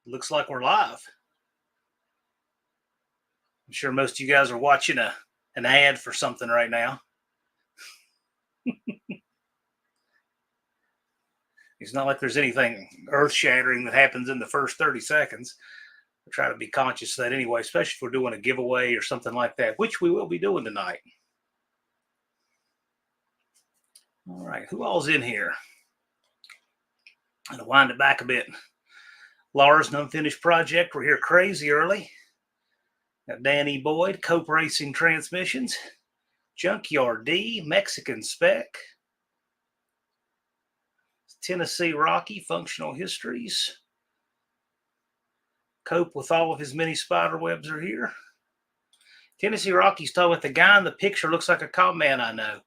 Looks like we're live. I'm sure most of you guys are watching an ad for something right now. It's not like there's anything earth-shattering that happens in the first 30 seconds. I try to be conscious of that anyway, especially if we're doing a giveaway or something like that, which we will be doing tonight. All right, who all's in here? I'm going to wind it back a bit. Lars, an unfinished project. We're here crazy early. Got Danny Boyd, Cope Racing Transmissions. Junkyard D, Mexican Spec. Tennessee Rocky, Functional Histories. Cope with all of his mini spider webs are here. Tennessee Rocky's talking about the guy in the picture looks like a cop man I know.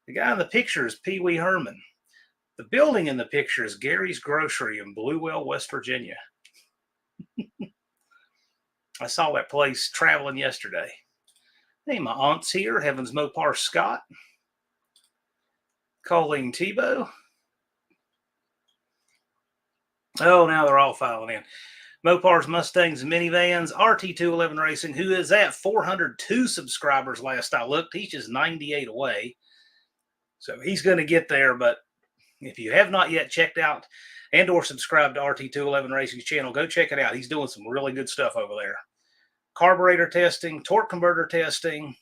The guy in the picture is Pee Wee Herman. The building in the picture is Gary's Grocery in Bluewell, West Virginia. I saw that place traveling yesterday. Hey, my aunt's here. Heavens Mopar Scott. Colleen Tebow. Oh, now they're all filing in. Mopars, Mustangs, and Minivans. RT211 Racing, who is at 402 subscribers last I looked. He's just 98 away. So he's going to get there. But if you have not yet checked out and or subscribed to RT211 Racing's channel, go check it out. He's doing some really good stuff over there. Carburetor testing, torque converter testing,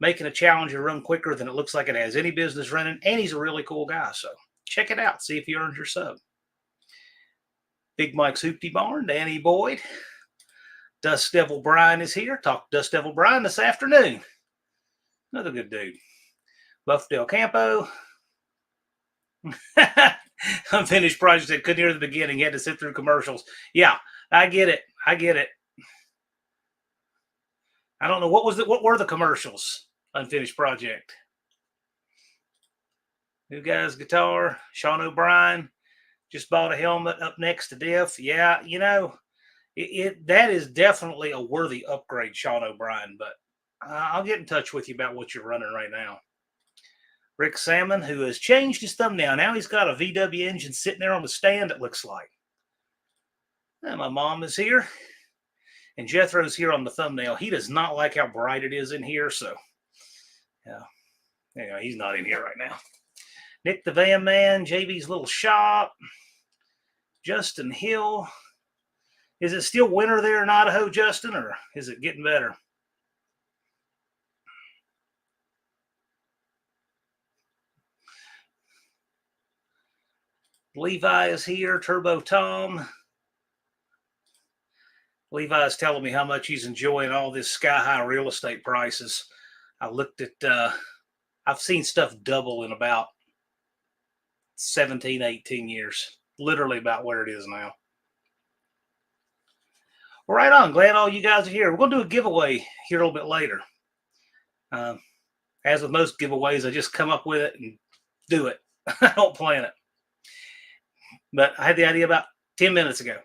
making a Challenger run quicker than it looks like it has any business running. And he's a really cool guy. So check it out. See if he earns your sub. Big Mike's Hoopty Barn, Danny Boyd. Dust Devil Brian is here. Talk to Dust Devil Brian this afternoon. Another good dude. Buff Del Campo. Unfinished project that couldn't hear the beginning. He had to sit through commercials. Yeah, I get it. I get it. I don't know. What were the commercials? Unfinished project. New Guy's Guitar. Sean O'Brien. Just bought a helmet up next to Diff. Yeah, you know, that is definitely a worthy upgrade, Sean O'Brien. But I'll get in touch with you about what you're running right now. Rick Salmon, who has changed his thumbnail. Now he's got a VW engine sitting there on the stand, it looks like. And my mom is here. And Jethro's here on the thumbnail. He does not like how bright it is in here. So, yeah. Anyway, he's not in here right now. Nick the Van Man, JB's Little Shop. Justin Hill. Is it still winter there in Idaho, Justin, or is it getting better? Levi is here. Turbo Tom. Levi is telling me how much he's enjoying all this sky-high real estate prices. I looked at, I've seen stuff double in about 17, 18 years. Literally about where it is now. Well, right on. Glad all you guys are here. We're going to do a giveaway here a little bit later. As with most giveaways, I just come up with it and do it. I don't plan it. But I had the idea about 10 minutes ago.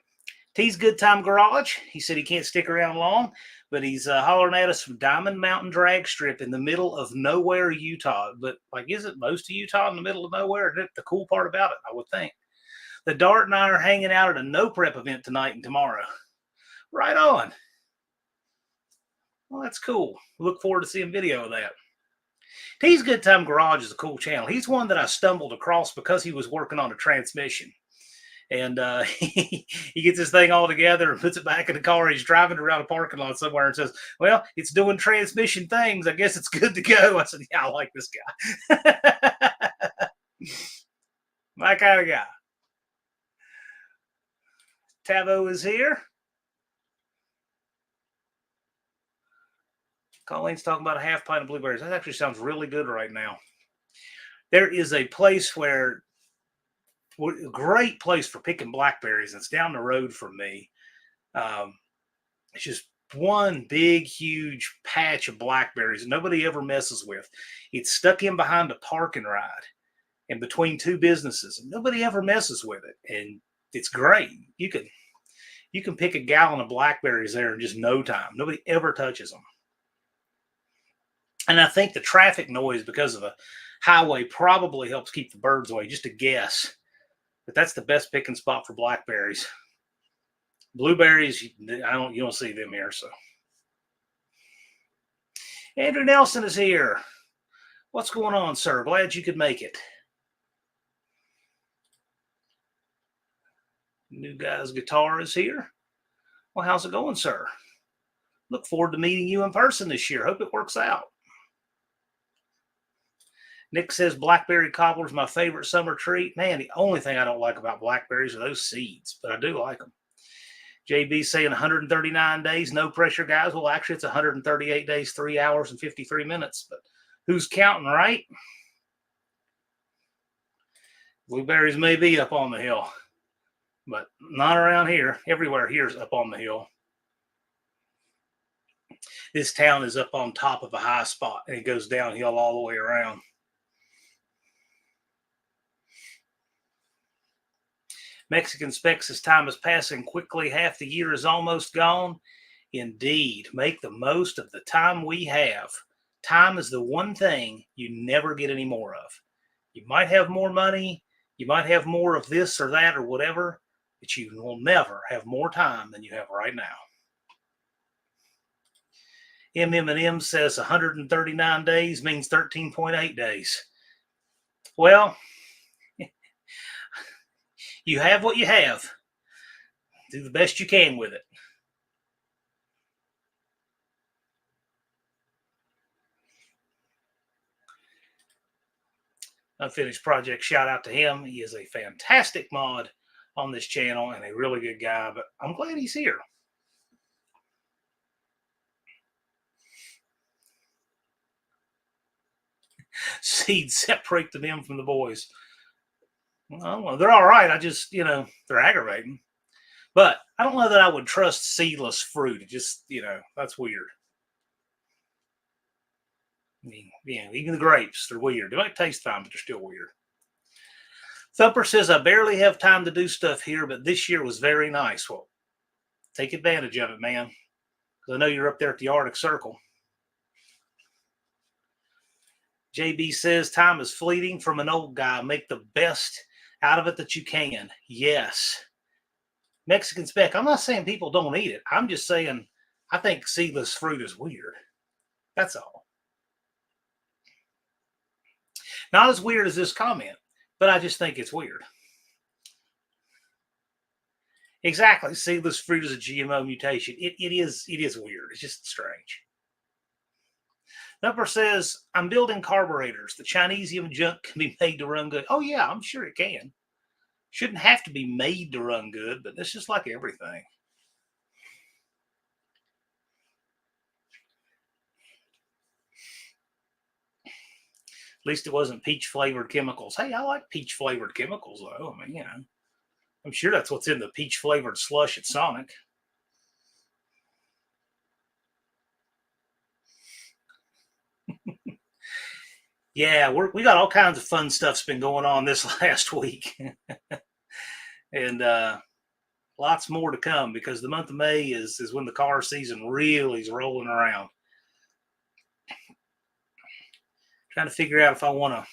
T's Good Time Garage. He said he can't stick around long, but he's hollering at us from Diamond Mountain Drag Strip in the middle of nowhere, Utah. But, like, isn't most of Utah in the middle of nowhere? That's the cool part about it, I would think. The Dart and I are hanging out at a no prep event tonight and tomorrow. Right on. Well, that's cool. Look forward to seeing video of that. T's Good Time Garage is a cool channel. He's one that I stumbled across because he was working on a transmission. And he gets this thing all together and puts it back in the car. He's driving around a parking lot somewhere and says, well, it's doing transmission things. I guess it's good to go. I said, yeah, I like this guy. My kind of guy. Tavo is here. Colleen's talking about a half pint of blueberries. That actually sounds really good right now. There is a place where, a great place for picking blackberries. It's down the road from me. It's just one big, huge patch of blackberries that nobody ever messes with. It's stuck in behind a parking ride and between two businesses. And nobody ever messes with it. And it's great. You can pick a gallon of blackberries there in just no time. Nobody ever touches them. And I think the traffic noise because of the highway probably helps keep the birds away, just a guess. But that's the best picking spot for blackberries. Blueberries, you don't see them here. So Andrew Nelson is here. What's going on, sir? Glad you could make it. New guy's guitar is here. Well, how's it going, sir? Look forward to meeting you in person this year. Hope it works out. Nick says blackberry cobbler is my favorite summer treat. Man, the only thing I don't like about blackberries are those seeds, but I do like them. JB saying 139 days, no pressure, guys. Well, actually, it's 138 days, 3 hours and 53 minutes. But who's counting, right? Blueberries may be up on the hill, but not around here. Everywhere here is up on the hill. This town is up on top of a high spot, and it goes downhill all the way around. Mexican Spec says time is passing quickly. Half the year is almost gone. Indeed, make the most of the time we have. Time is the one thing you never get any more of. You might have more money, you might have more of this or that or whatever, but you will never have more time than you have right now. M says 139 days means 13.8 days. Well, you have what you have. Do the best you can with it. Unfinished Project, shout out to him. He is a fantastic mod on this channel and a really good guy, but I'm glad he's here. Seeds separate the men from the boys. Well, they're all right. I just, they're aggravating. But I don't know that I would trust seedless fruit. It just, that's weird. I mean, even the grapes, they're weird. They might taste fine, but they're still weird. Thumper says, I barely have time to do stuff here, but this year was very nice. Well, take advantage of it, man. Because I know you're up there at the Arctic Circle. JB says, time is fleeting from an old guy. Make the best out of it that you can. Yes. Mexican Spec, I'm not saying people don't eat it. I'm just saying I think seedless fruit is weird. That's all. Not as weird as this comment, but I just think it's weird. Exactly. Seedless fruit is a GMO mutation. It is weird. It's just strange. Number says, I'm building carburetors. The Chinesium junk can be made to run good. Oh, yeah, I'm sure it can. Shouldn't have to be made to run good, but it's just like everything. At least it wasn't peach-flavored chemicals. Hey, I like peach-flavored chemicals, though. I mean, I'm sure that's what's in the peach-flavored slush at Sonic. Yeah, we got all kinds of fun stuff's been going on this last week. And lots more to come because the month of May is when the car season really is rolling around. Trying to figure out if I want to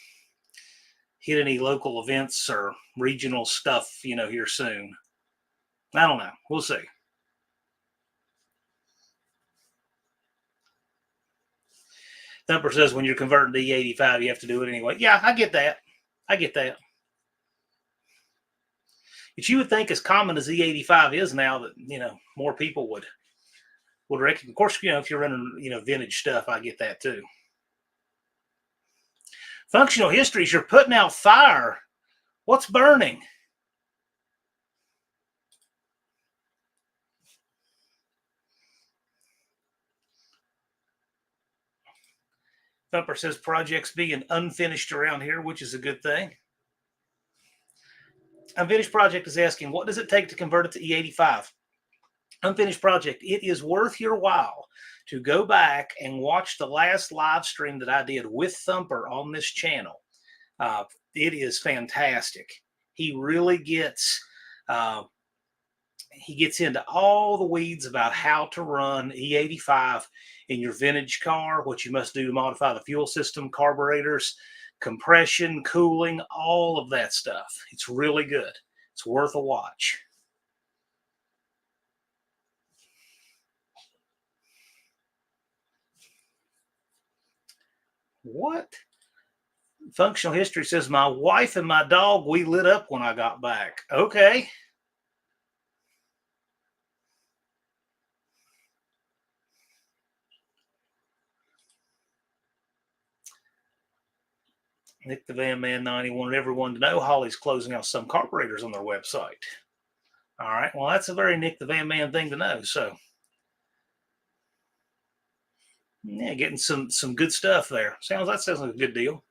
hit any local events or regional stuff, here soon. I don't know. We'll see. Thumper says when you're converting to E85, you have to do it anyway. Yeah, I get that. But you would think as common as E85 is now that, more people would recognize. Of course, if you're running, vintage stuff, I get that too. Functional histories, you're putting out fire. What's burning? Thumper says projects being unfinished around here, which is a good thing. Unfinished Project is asking, what does it take to convert it to E85? Unfinished Project, it is worth your while to go back and watch the last live stream that I did with Thumper on this channel. It is fantastic. He really gets into all the weeds about how to run E85 in your vintage car, what you must do to modify the fuel system, carburetors, compression, cooling, all of that stuff. It's really good. It's worth a watch. What? Functional history says my wife and my dog, we lit up when I got back. Okay. Nick the Van Man 90 wanted everyone to know Holly's closing out some carburetors on their website. All right. Well, that's a very Nick the Van Man thing to know. So, yeah, getting some good stuff there. That sounds like a good deal.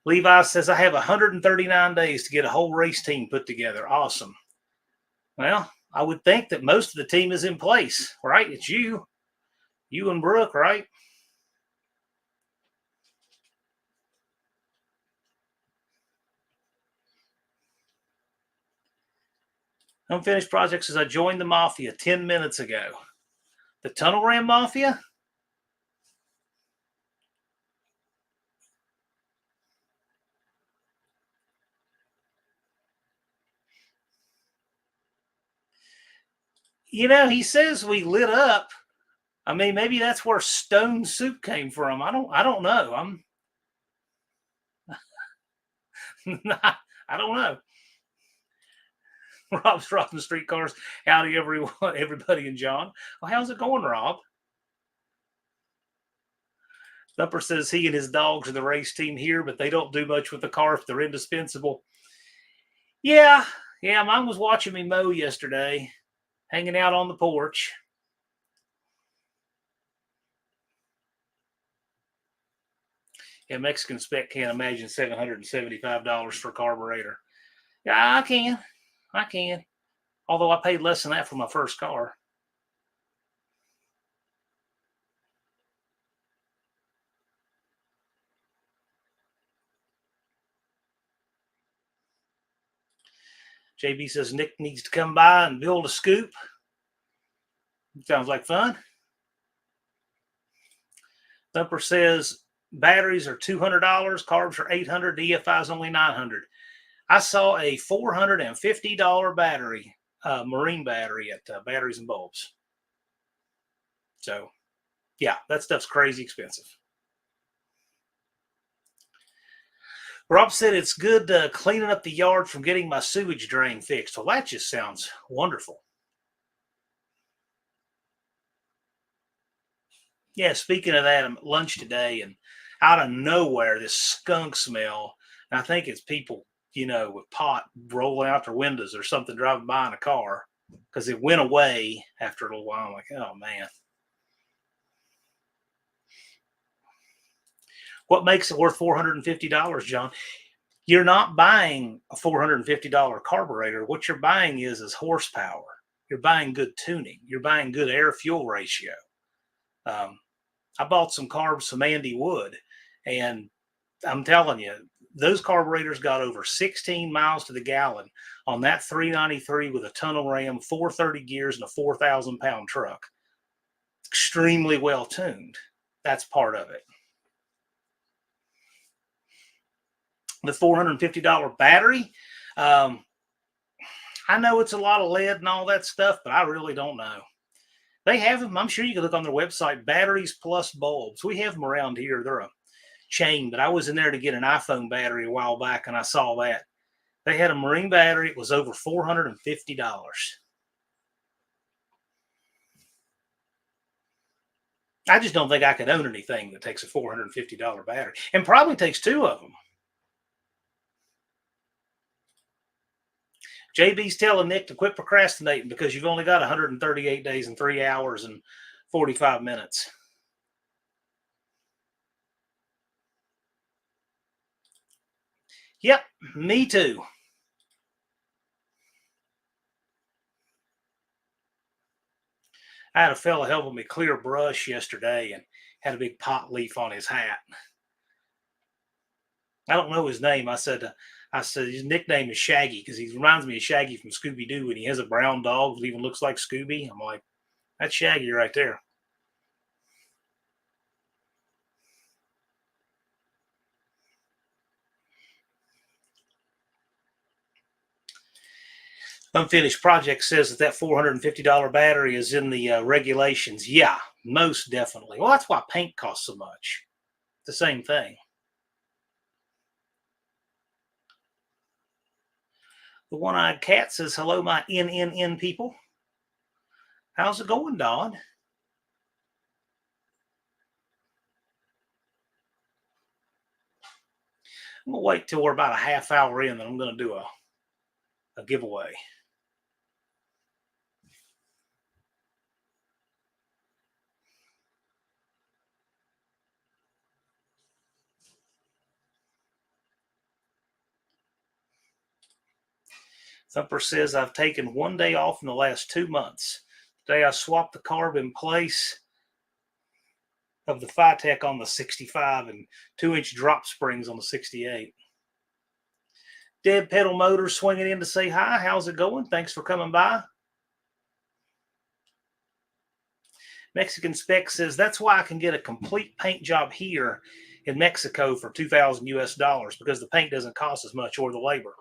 Levi says, I have 139 days to get a whole race team put together. Awesome. Well, I would think that most of the team is in place, right? It's you and Brooke, right? Unfinished Project says, I joined the Mafia 10 minutes ago. The Tunnel Ram Mafia? You know, he says we lit up. I mean, maybe that's where Stone Soup came from. I don't know. I don't know. Rob's dropping streetcars. Howdy, everyone, everybody, and John. Well, how's it going, Rob? Thumper says he and his dogs are the race team here, but they don't do much with the car if they're indispensable. Yeah, mine was watching me mow yesterday, hanging out on the porch. Yeah, Mexican Spec can't imagine $775 for a carburetor. Yeah, I can. Although I paid less than that for my first car. JB says Nick needs to come by and build a scoop. Sounds like fun. Thumper says batteries are $200, carbs are $800, DFI is only $900. I saw a $450 battery, marine battery at Batteries and Bulbs. So, yeah, that stuff's crazy expensive. Rob said it's good cleaning up the yard from getting my sewage drain fixed. Well, that just sounds wonderful. Yeah, speaking of that, I'm at lunch today, and out of nowhere, this skunk smell. And I think it's people, with pot rolling out their windows or something driving by in a car because it went away after a little while. I'm like, oh, man. What makes it worth $450, John? You're not buying a $450 carburetor. What you're buying is horsepower. You're buying good tuning. You're buying good air fuel ratio. I bought some carbs from Andy Wood, and I'm telling you, those carburetors got over 16 miles to the gallon on that 393 with a tunnel ram, 430 gears, and a 4,000-pound truck. Extremely well tuned. That's part of it. The $450 battery, I know it's a lot of lead and all that stuff, but I really don't know. They have them. I'm sure you can look on their website, Batteries Plus Bulbs. We have them around here. They're a chain, but I was in there to get an iPhone battery a while back, and I saw that. They had a marine battery. It was over $450. I just don't think I could own anything that takes a $450 battery, and probably takes two of them. JB's telling Nick to quit procrastinating because you've only got 138 days and 3 hours and 45 minutes. Yep, me too. I had a fella helping me clear brush yesterday and had a big pot leaf on his hat. I don't know his name. I said his nickname is Shaggy because he reminds me of Shaggy from Scooby Doo, and he has a brown dog that even looks like Scooby. I'm like, that's Shaggy right there. Unfinished Project says that $450 battery is in the regulations. Yeah, most definitely. Well, that's why paint costs so much. The same thing. The one-eyed cat says, hello, my NNN people. How's it going, Don? I'm going to wait till we're about a half hour in, and I'm going to do a giveaway. Thumper says, I've taken 1 day off in the last 2 months. Today I swapped the carb in place of the Phytech on the 65 and 2-inch drop springs on the 68. Dead Pedal Motors swinging in to say hi. How's it going? Thanks for coming by. Mexican Spec says, that's why I can get a complete paint job here in Mexico for $2,000 US because the paint doesn't cost as much or the labor.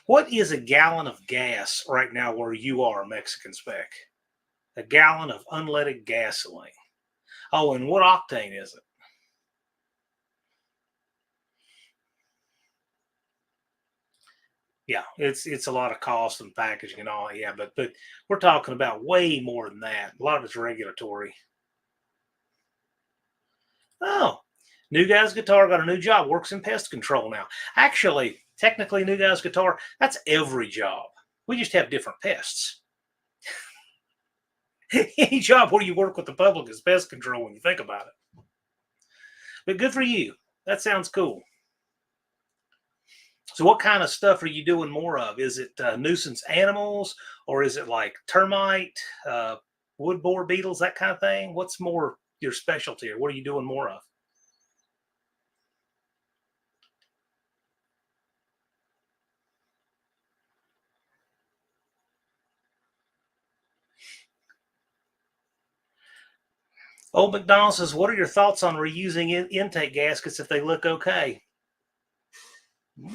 What is a gallon of gas right now where you are, Mexican Spec? A gallon of unleaded gasoline. Oh, and what octane is it? Yeah, it's a lot of cost and packaging and all. Yeah, but we're talking about way more than that. A lot of it's regulatory. Oh, New Guy's Guitar got a new job. Works in pest control now. Actually, technically, New Guy's Guitar, that's every job. We just have different pests. Any job where you work with the public is pest control when you think about it. But good for you. That sounds cool. So what kind of stuff are you doing more of? Is it nuisance animals, or is it like termite, wood borer beetles, that kind of thing? What's more your specialty, or what are you doing more of? Old McDonald says, what are your thoughts on reusing intake gaskets if they look okay?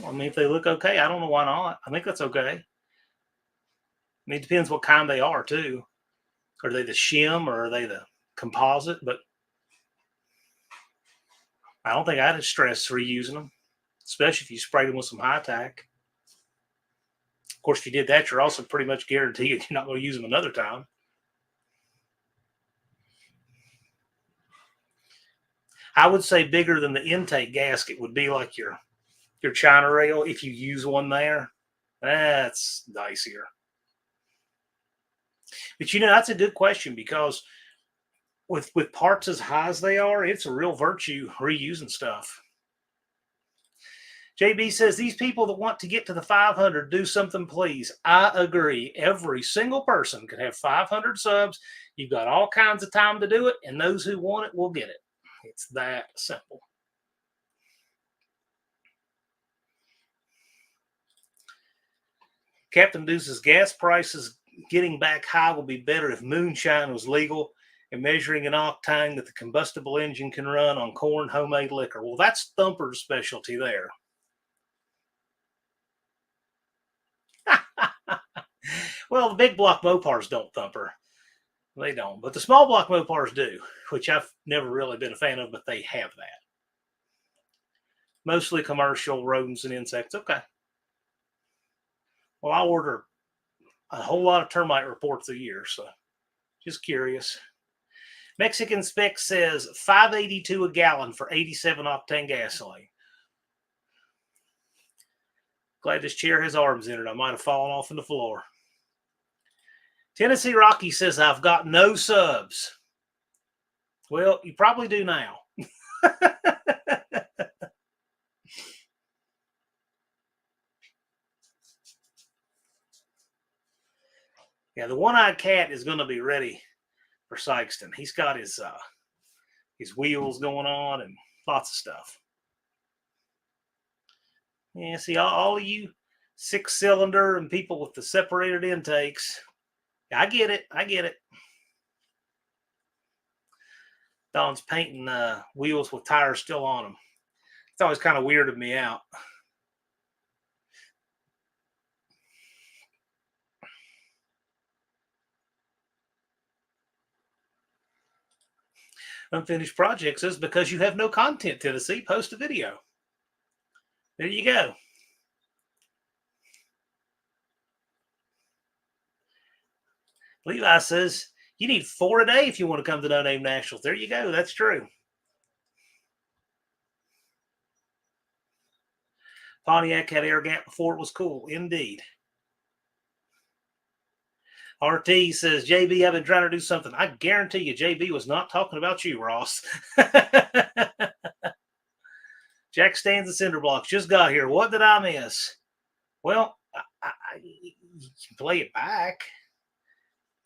I mean, if they look okay, I don't know why not. I think that's okay. I mean, it depends what kind they are, too. Are they the shim or are they the composite? But I don't think I'd stress reusing them, especially if you sprayed them with some high tack. Of course, if you did that, you're also pretty much guaranteed you're not going to use them another time. I would say bigger than the intake gasket would be like your China rail. If you use one there, that's dicier. But that's a good question, because with parts as high as they are, it's a real virtue reusing stuff. JB says, these people that want to get to the 500, do something, please. I agree. Every single person can have 500 subs. You've got all kinds of time to do it, and those who want it will get it. It's that simple. Captain Deuce's gas prices getting back high will be better if moonshine was legal and measuring an octane that the combustible engine can run on corn homemade liquor. Well, that's Thumper's specialty there. Well, the big block Mopars don't, Thumper. They don't. But the small block Mopars do, which I've never really been a fan of, but they have that. Mostly commercial, rodents and insects. Okay. Well, I order a whole lot of termite reports a year, so just curious. Mexican Spec says $5.82 a gallon for 87 octane gasoline. Glad this chair has arms in it. I might have fallen off on the floor. Tennessee Rocky says, I've got no subs. Well, you probably do now. Yeah, the one-eyed cat is going to be ready for Sykeston. He's got his wheels going on and lots of stuff. Yeah, see, all of you 6-cylinder and people with the separated intakes, I get it. I get it. Don's painting wheels with tires still on them. It's always kind of weirded me out. Unfinished project says, because you have no content, Tennessee, post a video. There you go. Levi says, you need 4 a day if you want to come to No Name Nationals. There you go. That's true. Pontiac had air gap before it was cool. Indeed. RT says, JB, I've been trying to do something. I guarantee you, JB was not talking about you, Ross. Jack stands the cinder blocks. Just got here. What did I miss? Well, you can play it back.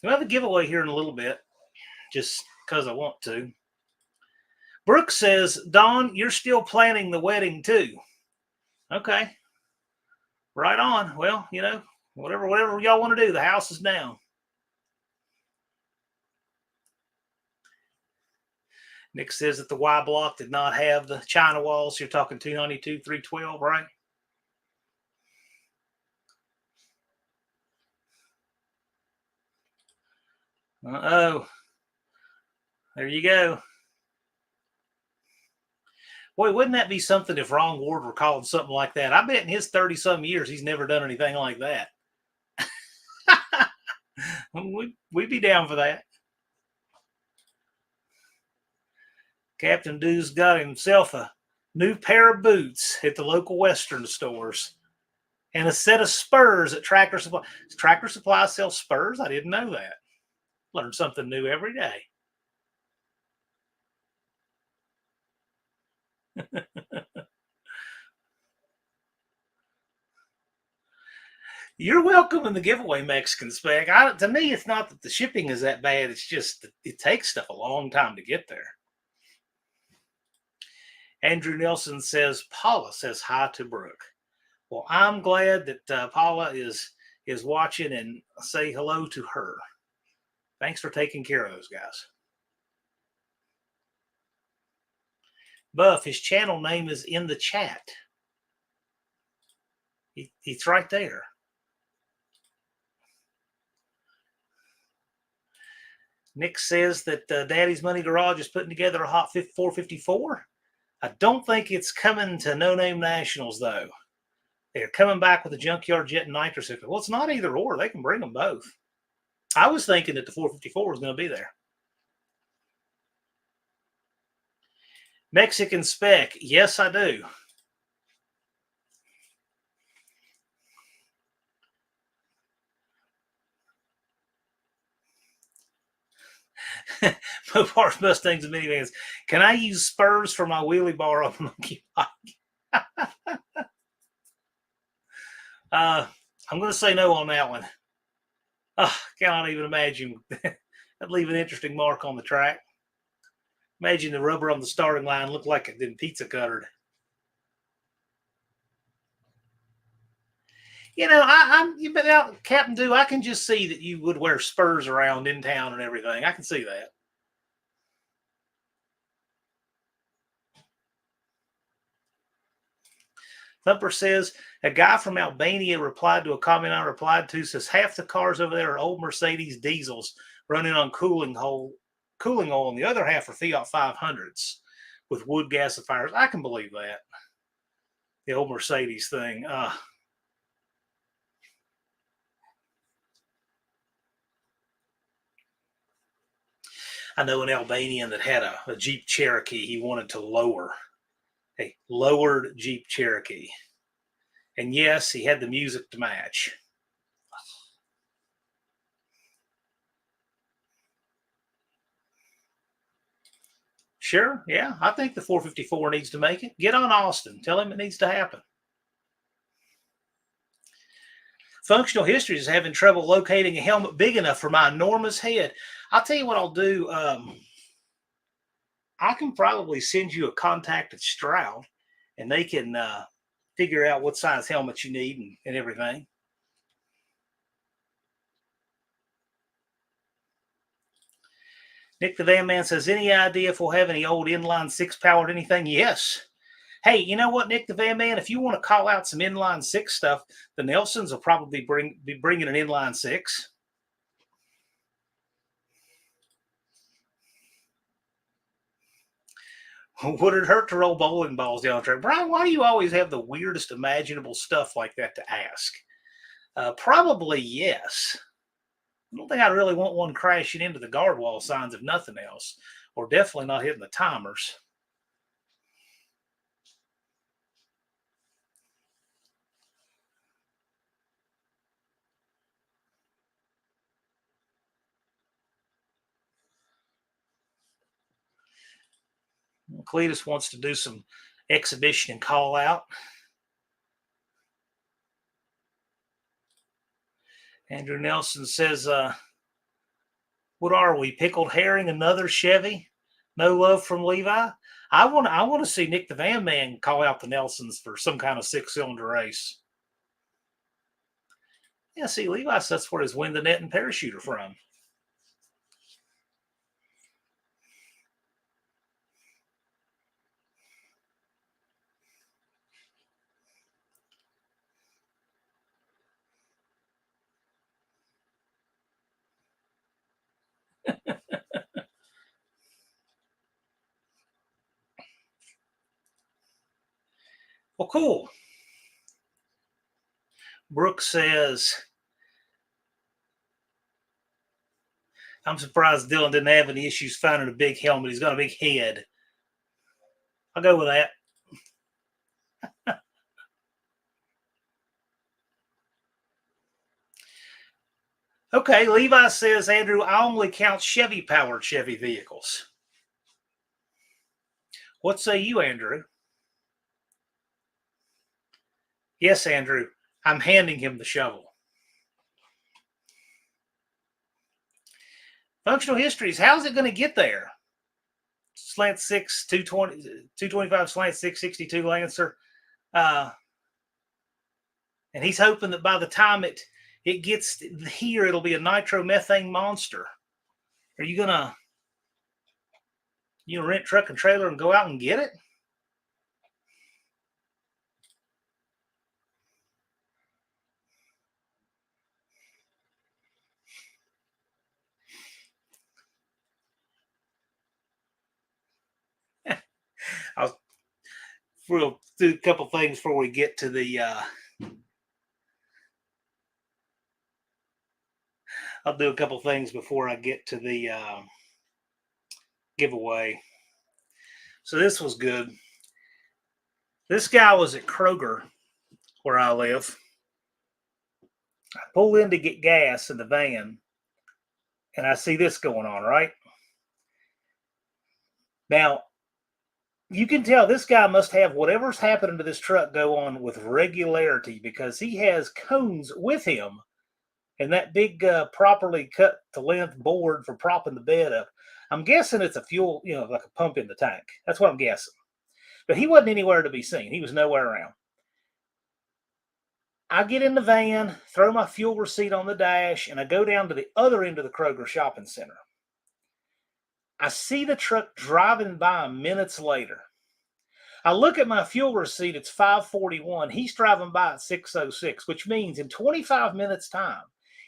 We'll have a giveaway here in a little bit, just because I want to. Brooke says, Dawn, you're still planning the wedding too. Okay. Right on. Well, you know, whatever y'all want to do, the house is down. Nick says that the Y block did not have the China walls. You're talking 292, 312, right? Uh-oh. There you go. Boy, wouldn't that be something if Ron Ward were calling something like that? I bet in his 30-some years, he's never done anything like that. We'd be down for that. Captain Dew's got himself a new pair of boots at the local Western stores and a set of spurs at Tractor Supply. Does Tractor Supply sell spurs? I didn't know that. Learn something new every day. You're welcome in the giveaway, Mexican Spec. To me, it's not that the shipping is that bad. It's just that it takes stuff a long time to get there. Andrew Nelson says, Paula says hi to Brooke. Well, I'm glad that Paula is watching, and say hello to her. Thanks for taking care of those guys. Buff, his channel name is in the chat. It's right there. Nick says that Daddy's Money Garage is putting together a hot 454. I don't think it's coming to No Name Nationals, though. They're coming back with a Junkyard Jet and nitrous. Well, it's not either or. They can bring them both. I was thinking that the 454 was going to be there. Mexican Spec. Yes, I do. Mopars, Mustangs, and minivans. Can I use spurs for my wheelie bar on the monkey bike? I'm going to say no on that one. Cannot even imagine. That'd leave an interesting mark on the track. Imagine the rubber on the starting line looked like it been pizza cuttered. You know, you've been out, Captain Do. I can just see that you would wear spurs around in town and everything. I can see that. Thumper says, a guy from Albania replied to a comment I replied to, says half the cars over there are old Mercedes diesels running on cooling oil, and the other half are Fiat 500s with wood gasifiers. I can believe that. The old Mercedes thing. I know an Albanian that had a Jeep Cherokee he wanted to lower. A lowered Jeep Cherokee. And yes, he had the music to match. Sure, yeah. I think the 454 needs to make it. Get on Austin. Tell him it needs to happen. Functional History is having trouble locating a helmet big enough for my enormous head. I'll tell you what I'll do. I can probably send you a contact at Stroud, and they can figure out what size helmet you need and everything. Nick the Van Man says, any idea if we'll have any old inline six powered anything? Yes. Hey, you know what, Nick the Van Man? If you want to call out some inline six stuff, the Nelsons will probably be bringing an inline six. Would it hurt to roll bowling balls down the track? Brian, why do you always have the weirdest imaginable stuff like that to ask? Probably yes. I don't think I'd really want one crashing into the guard wall signs if nothing else, or definitely not hitting the timers. Cletus wants to do some exhibition and call out. Andrew Nelson says, what are we? Pickled herring, another Chevy? No love from Levi? I want to see Nick the Van Man call out the Nelsons for some kind of 6-cylinder race. Yeah, see, Levi says that's where his win the net and parachuter from. Well, cool. Brooks says, I'm surprised Dylan didn't have any issues finding a big helmet. He's got a big head. I'll go with that. Okay, Levi says, Andrew, I only count Chevy-powered Chevy vehicles. What say you, Andrew? Yes, Andrew, I'm handing him the shovel. Functional histories, how's it going to get there? Slant 6, 220, 225, slant 6, 62 Lancer. And he's hoping that by the time it gets here, it'll be a nitromethane monster. Are you going to rent truck and trailer and go out and get it? We'll do a couple things before we get to the I'll do a couple things before I get to the giveaway. So this was good. This guy was at Kroger where I live. I pull in to get gas in the van and I see this going on, right? Now, you can tell this guy must have whatever's happening to this truck go on with regularity because he has cones with him and that big properly cut to length board for propping the bed up. I'm guessing it's a fuel, like a pump in the tank. That's what I'm guessing. But he wasn't anywhere to be seen. He was nowhere around. I get in the van, throw my fuel receipt on the dash, and I go down to the other end of the Kroger shopping center. I see the truck driving by minutes later. I look at my fuel receipt, it's 5:41. He's driving by at 6:06, which means in 25 minutes' time,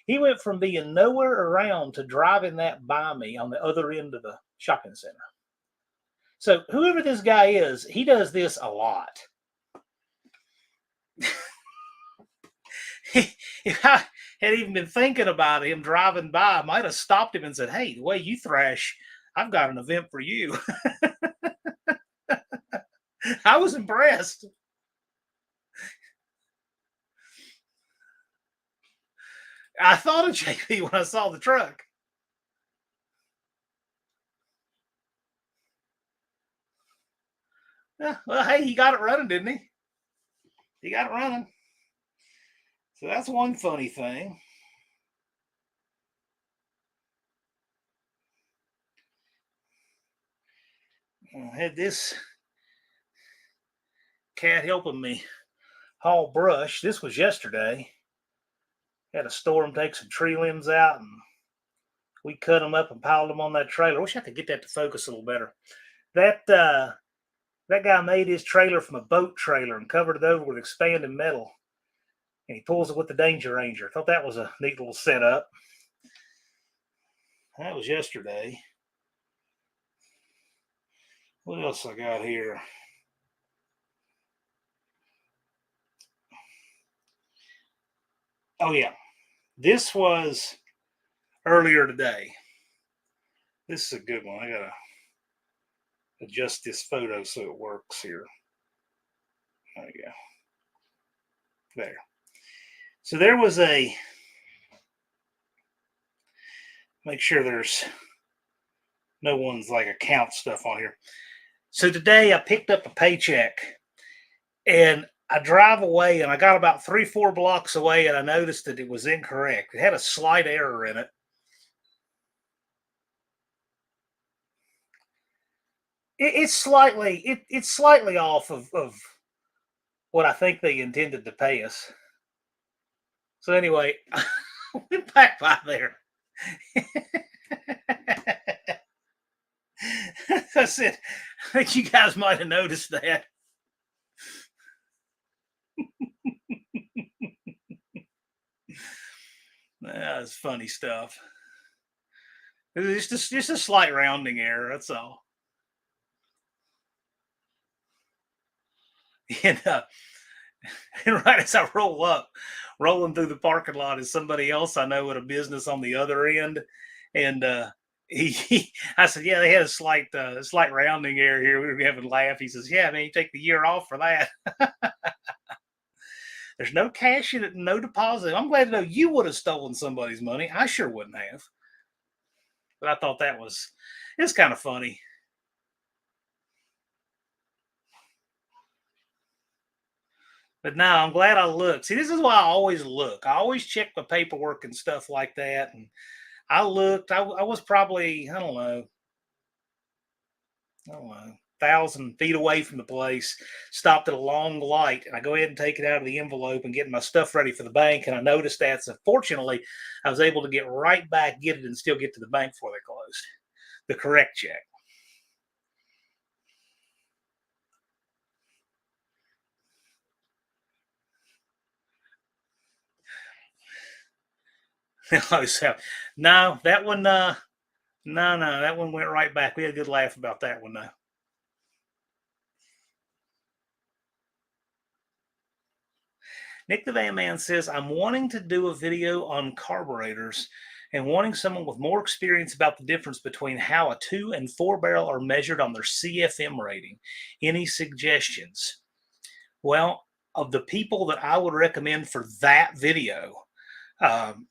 he went from being nowhere around to driving that by me on the other end of the shopping center. So whoever this guy is, he does this a lot. If I had even been thinking about him driving by, I might have stopped him and said, hey, the way you thrash, I've got an event for you. I was impressed. I thought of JP when I saw the truck. Yeah, well, hey, he got it running, didn't he? He got it running. So that's one funny thing. I had this cat helping me haul brush. This was yesterday. Had a storm take some tree limbs out, and we cut them up and piled them on that trailer. I wish I could get that to focus a little better. That guy made his trailer from a boat trailer and covered it over with expanding metal. And he pulls it with the Danger Ranger. I thought that was a neat little setup. That was yesterday. What else I got here? Oh yeah, this was earlier today. This is a good one. I gotta adjust this photo so it works here. There you go. There. So there was a, make sure there's no one's like account stuff on here. So today I picked up a paycheck and I drive away and I got about 3, 4 blocks away and I noticed that it was incorrect. It had a slight error in it. It's slightly off of what I think they intended to pay us. So anyway, I went back by there. I said, I think you guys might have noticed that. That's funny stuff. It's just a slight rounding error. That's all. And, and right as I roll up, rolling through the parking lot is somebody else I know at a business on the other end. And I said, yeah, they had a slight rounding error here. We were having a laugh. He says, yeah, man, you take the year off for that. There's no cash in it, no deposit. I'm glad to know you would have stolen somebody's money. I sure wouldn't have. But I thought it's kind of funny. But now I'm glad I looked. See, this is why I always look. I always check the paperwork and stuff like that. And I looked. I was probably I don't know, 1,000 feet away from the place. Stopped at a long light, and I go ahead and take it out of the envelope and get my stuff ready for the bank. And I noticed that. So fortunately, I was able to get right back, get it, and still get to the bank before they closed. The correct check. So, no, that one. No, that one went right back. We had a good laugh about that one, though. Nick the Van Man says, I'm wanting to do a video on carburetors and wanting someone with more experience about the difference between how a 2 and 4 barrel are measured on their CFM rating. Any suggestions? Well, of the people that I would recommend for that video, um,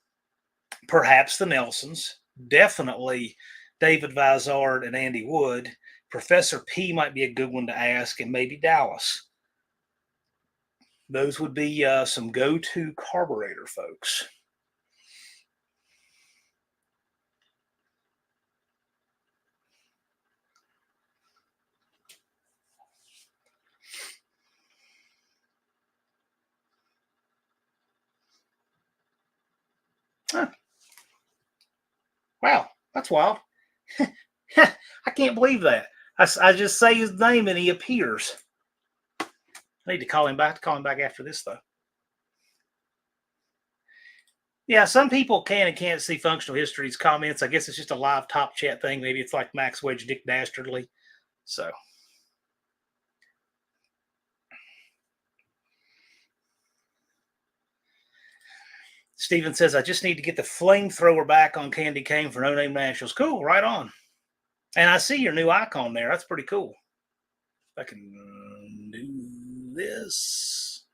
perhaps the Nelsons, definitely David Vizard and Andy Wood. Professor P might be a good one to ask, and maybe Dallas. Those would be some go-to carburetor folks. Huh. Wow, that's wild. I can't believe that. I just say his name and he appears. I need to call him back. Call him back after this, though. Yeah, some people can and can't see functional history's comments. I guess it's just a live top chat thing. Maybe it's like Max Wedge, Dick Dastardly. So, Steven says, I just need to get the flamethrower back on Candy Cane for No Name Nationals. Cool, right on. And I see your new icon there. That's pretty cool. If I can do this.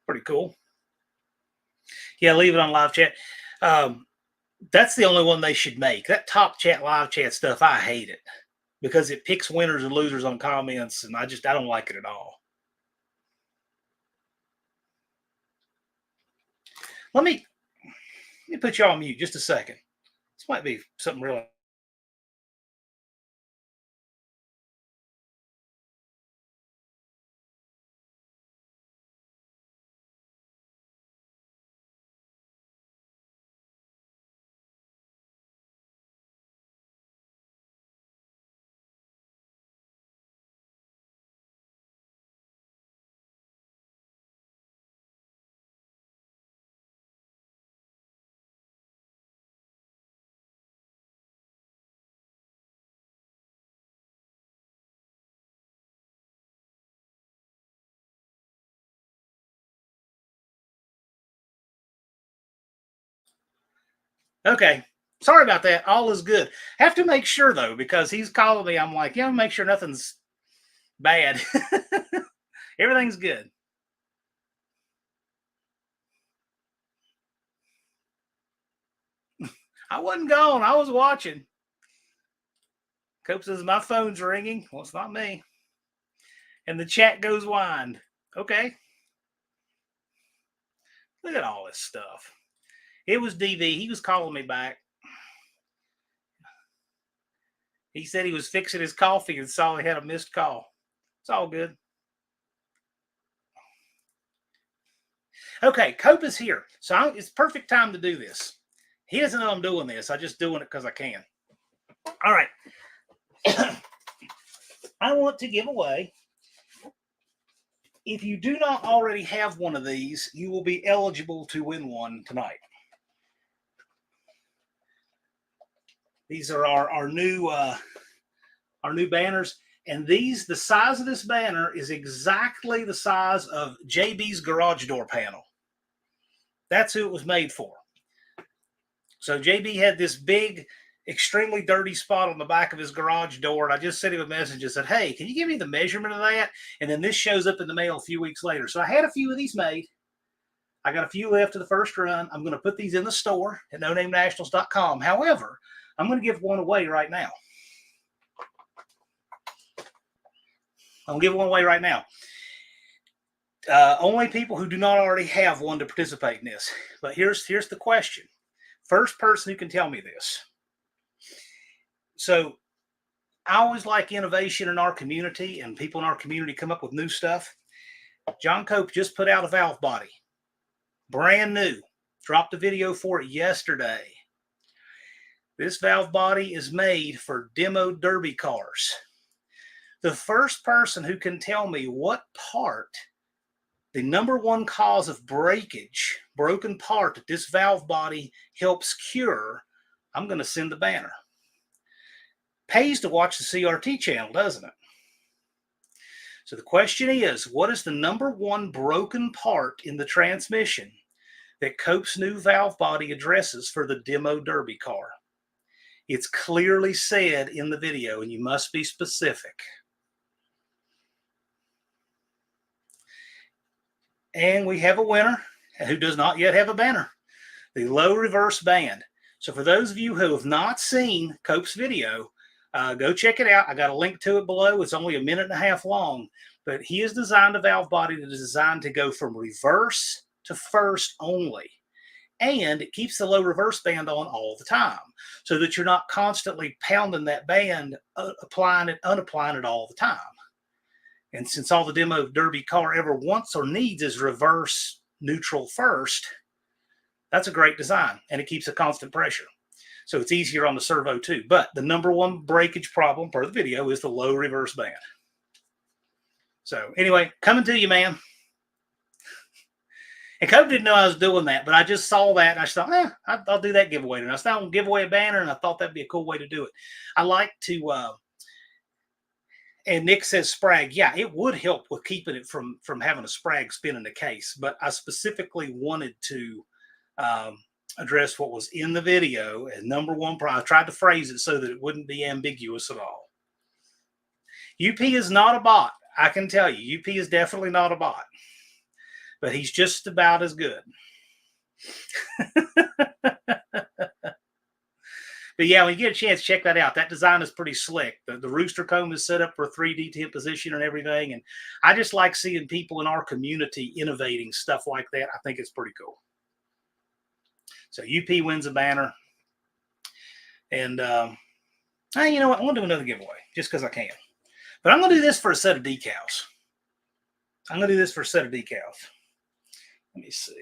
Pretty cool. Yeah, leave it on live chat. That's the only one they should make. That top chat, live chat stuff, I hate it because it picks winners and losers on comments, and I don't like it at all. Let me put you on mute just a second. This might be something really Okay. Sorry about that. All is good. Have to make sure though, because he's calling me. I'm like, make sure nothing's bad. Everything's good. I wasn't gone. I was watching. Cope says my phone's ringing. Well, it's not me. And the chat goes wind. Okay. Look at all this stuff. It was DV. He was calling me back. He said he was fixing his coffee and saw he had a missed call. It's all good. Okay, Cope is here. So it's perfect time to do this. He doesn't know I'm doing this. I'm just doing it because I can. All right. I want to give away. If you do not already have one of these, you will be eligible to win one tonight. These are our new banners. And the size of this banner is exactly the size of JB's garage door panel. That's who it was made for. So JB had this big, extremely dirty spot on the back of his garage door. And I just sent him a message and said, hey, can you give me the measurement of that? And then this shows up in the mail a few weeks later. So I had a few of these made. I got a few left of the first run. I'm going to put these in the store at nonamenationals.com. However, I'm going to give one away right now. I'm going to give one away right now. Only people who do not already have one to participate in this. But here's the question. First person who can tell me this. So I always like innovation in our community, and people in our community come up with new stuff. John Cope just put out a valve body. Brand new. Dropped a video for it yesterday. This valve body is made for demo derby cars. The first person who can tell me what part, the number one cause of breakage, broken part that this valve body helps cure, I'm going to send the banner. Pays to watch the CRT channel, doesn't it? So the question is, what is the number one broken part in the transmission that Cope's new valve body addresses for the demo derby car? It's clearly said in the video, and you must be specific. And we have a winner who does not yet have a banner, the low reverse band. So for those of you who have not seen Cope's video, go check it out. I got a link to it below. It's only a minute and a half long, but he has designed a valve body that is designed to go from reverse to first only. And it keeps the low reverse band on all the time so that you're not constantly pounding that band, applying it, unapplying it all the time. And since all the demo derby car ever wants or needs is reverse, neutral, first, that's a great design. And it keeps a constant pressure. So it's easier on the servo too. But the number one breakage problem per the video is the low reverse band. So anyway, coming to you, man. And Cope didn't know I was doing that, but I just saw that and I thought, I'll do that giveaway. And I thought I'll give away a banner, and I thought that'd be a cool way to do it. I like to, and Nick says Sprag. Yeah, it would help with keeping it from having a Sprag spin in the case. But I specifically wanted to address what was in the video as number one problem. I tried to phrase it so that it wouldn't be ambiguous at all. UP is not a bot. I can tell you, UP is definitely not a bot. But he's just about as good. But yeah, when you get a chance, check that out. That design is pretty slick. The rooster comb is set up for 3D tip position and everything. And I just like seeing people in our community innovating stuff like that. I think it's pretty cool. So UP wins a banner. And you know what? I'm going to do another giveaway just because I can. But I'm going to do this for a set of decals. Let me see.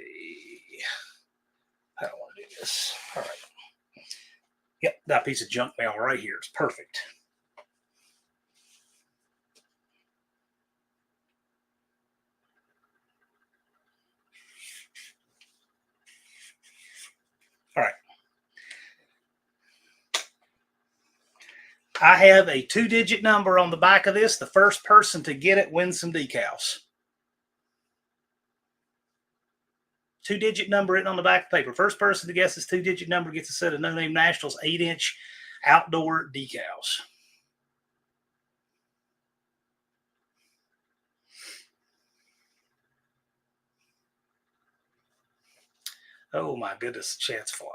I don't want to do this. All right. Yep, that piece of junk mail right here is perfect. All right. I have a 2-digit number on the back of this. The first person to get it wins some decals. 2-digit number written on the back of the paper. First person to guess this 2-digit number gets a set of No Name Nationals 8-inch outdoor decals. Oh my goodness, the chat's flying.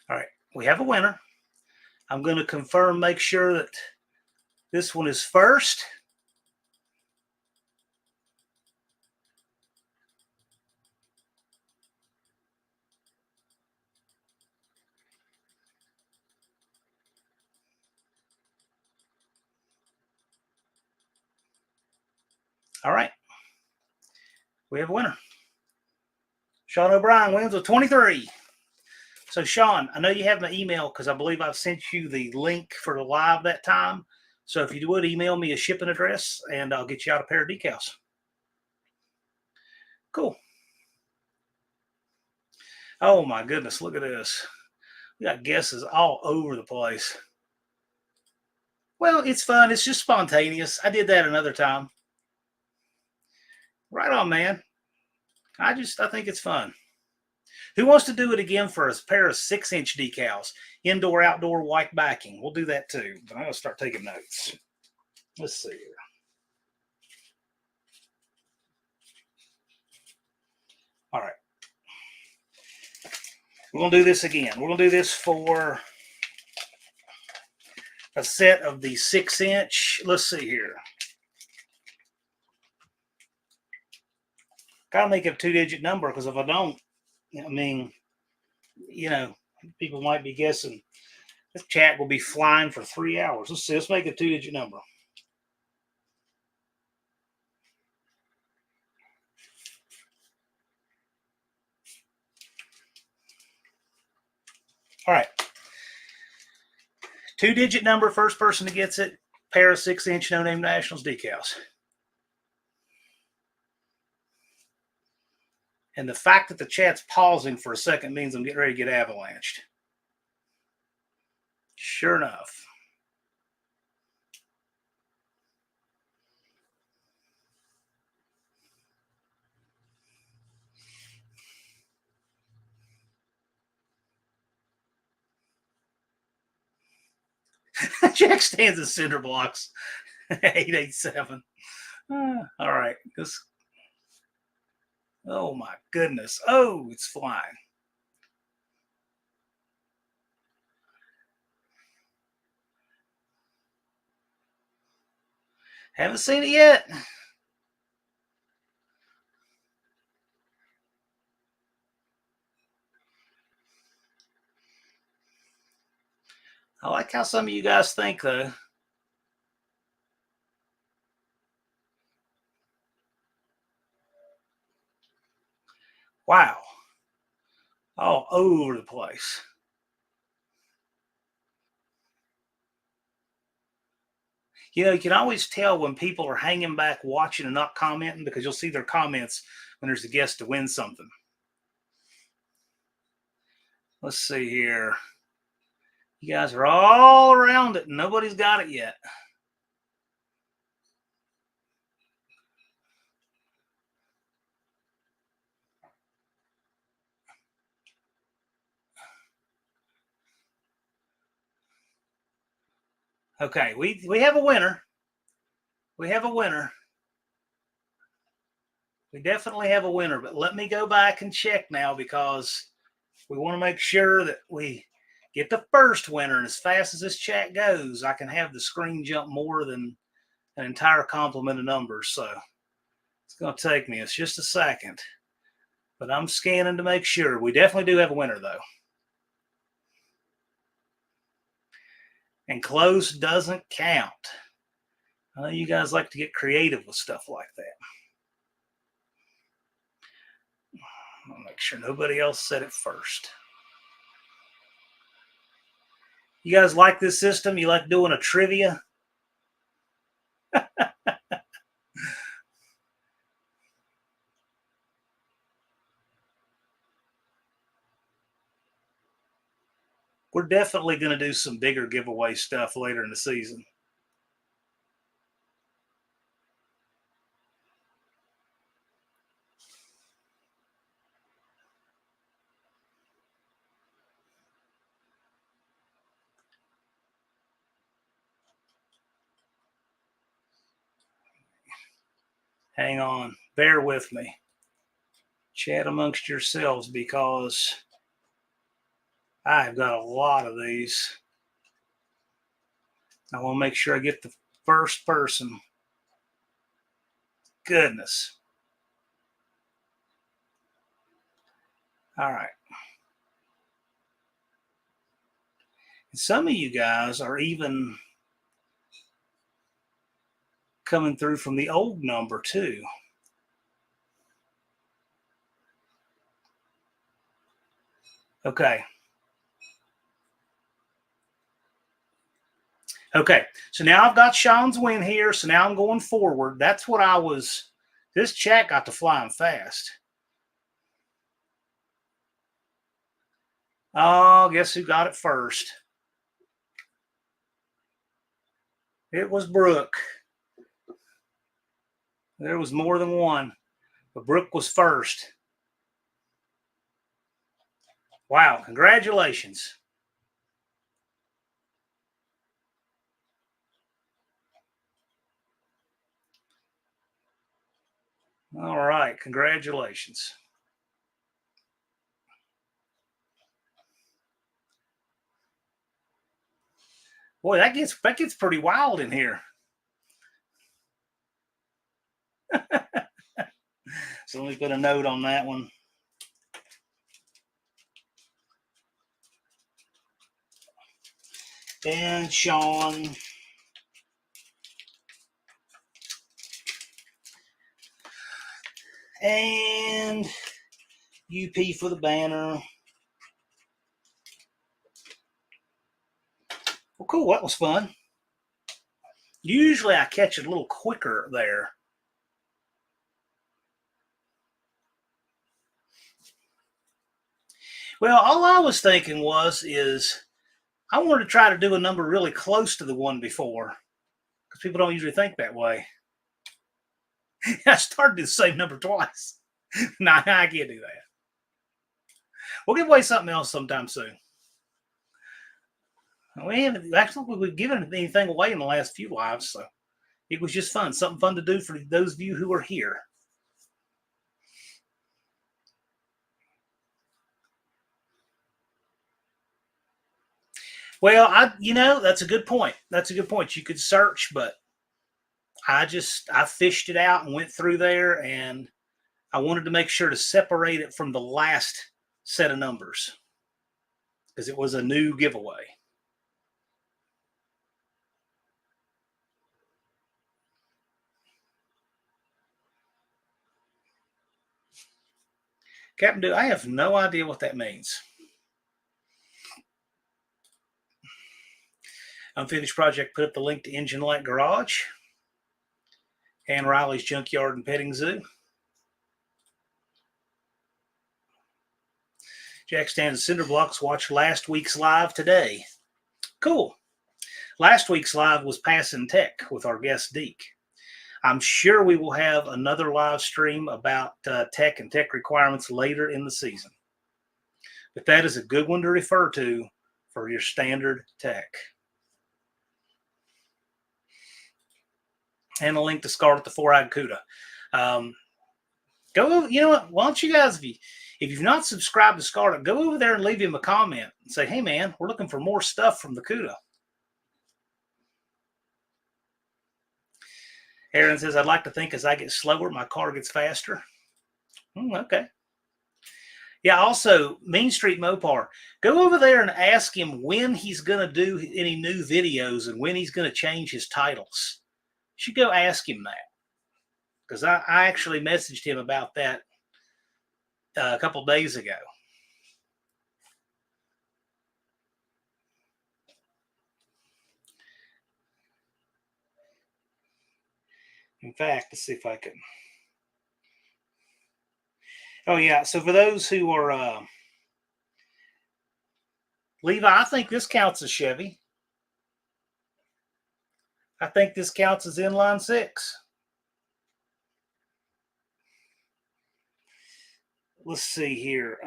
All right, we have a winner. I'm going to confirm, make sure that this one is first. All right. We have a winner. Sean O'Brien wins with 23. So, Sean, I know you have my email because I believe I've sent you the link for the live that time. So if you would email me a shipping address and I'll get you out a pair of decals. Cool. Oh my goodness, look at this. We got guesses all over the place. Well, it's fun. It's just spontaneous. I did that another time. Right on, man. I think it's fun. Who wants to do it again for a pair of 6-inch decals? Indoor, outdoor, white backing. We'll do that too. But I'm going to start taking notes. Let's see here. All right. We're going to do this again. We're going to do this for a set of the 6-inch. Let's see here. Got to make it a 2-digit number because if I don't, I mean, you know, people might be guessing. This chat will be flying for 3 hours. Let's see. Let's make a 2-digit number. All right. 2-digit number, first person that gets it, pair of 6-inch No Name Nationals decals. And the fact that the chat's pausing for a second means I'm getting ready to get avalanched. Sure enough. Jack stands in cinder blocks. 887. All right. Oh my goodness. Oh, it's flying. Haven't seen it yet. I like how some of you guys think, though. Wow. All over the place. You know, you can always tell when people are hanging back watching and not commenting because you'll see their comments when there's a guest to win something. Let's see here. You guys are all around it. Nobody's got it yet. Okay, we have a winner. We have a winner. We definitely have a winner, but let me go back and check now because we want to make sure that we get the first winner. And as fast as this chat goes, I can have the screen jump more than an entire complement of numbers. So it's going to take me. It's just a second. But I'm scanning to make sure. We definitely do have a winner, though. And close doesn't count. I know you guys like to get creative with stuff like that. I'll make sure nobody else said it first. You guys like this system? You like doing a trivia? we're definitely going to do some bigger giveaway stuff later in the season. Hang on. Bear with me. Chat amongst yourselves because I've got a lot of these. I want to make sure I get the first person. Goodness. All right. And some of you guys are even coming through from the old number too. Okay. Okay. So now I've got Sean's win here. So now I'm going forward. That's what I was. This chat got to flying fast. Oh, guess who got it first? It was Brooke. There was more than one, but Brooke was first. Wow, congratulations. All right, congratulations. Boy, that gets pretty wild in here. So let me put a note on that one. And Sean. And UP for the banner. Well, cool. That was fun. Usually I catch it a little quicker there. Well, all I was thinking is I wanted to try to do a number really close to the one before because people don't usually think that way. I started the same number twice. Nah, I can't do that. We'll give away something else sometime soon. We've given anything away in the last few lives, so it was just fun. Something fun to do for those of you who are here. Well, that's a good point. That's a good point. You could search, but I fished it out and went through there, and I wanted to make sure to separate it from the last set of numbers because it was a new giveaway. Captain Dude, I have no idea what that means. Unfinished Project put up the link to Engine Light Garage and Riley's Junkyard and Petting Zoo. Jack Stands Cinder Blocks watched last week's live today. Cool. Last week's live was Passing Tech with our guest Deke. I'm sure we will have another live stream about tech and tech requirements later in the season. But that is a good one to refer to for your standard tech. And a link to Scarlet the Four-Eyed Cuda. Go over, you know what? Why don't you guys, if you've not subscribed to Scarlet, go over there and leave him a comment and say, hey, man, we're looking for more stuff from the Cuda. Aaron says, I'd like to think as I get slower, my car gets faster. Okay. Yeah, also, Mean Street Mopar, go over there and ask him when he's going to do any new videos and when he's going to change his titles. You should go ask him that. Because I actually messaged him about that a couple days ago. In fact, let's see if I can. Oh, yeah. So for those who are Levi, I think this counts as Chevy. I think this counts as inline six. Let's see here.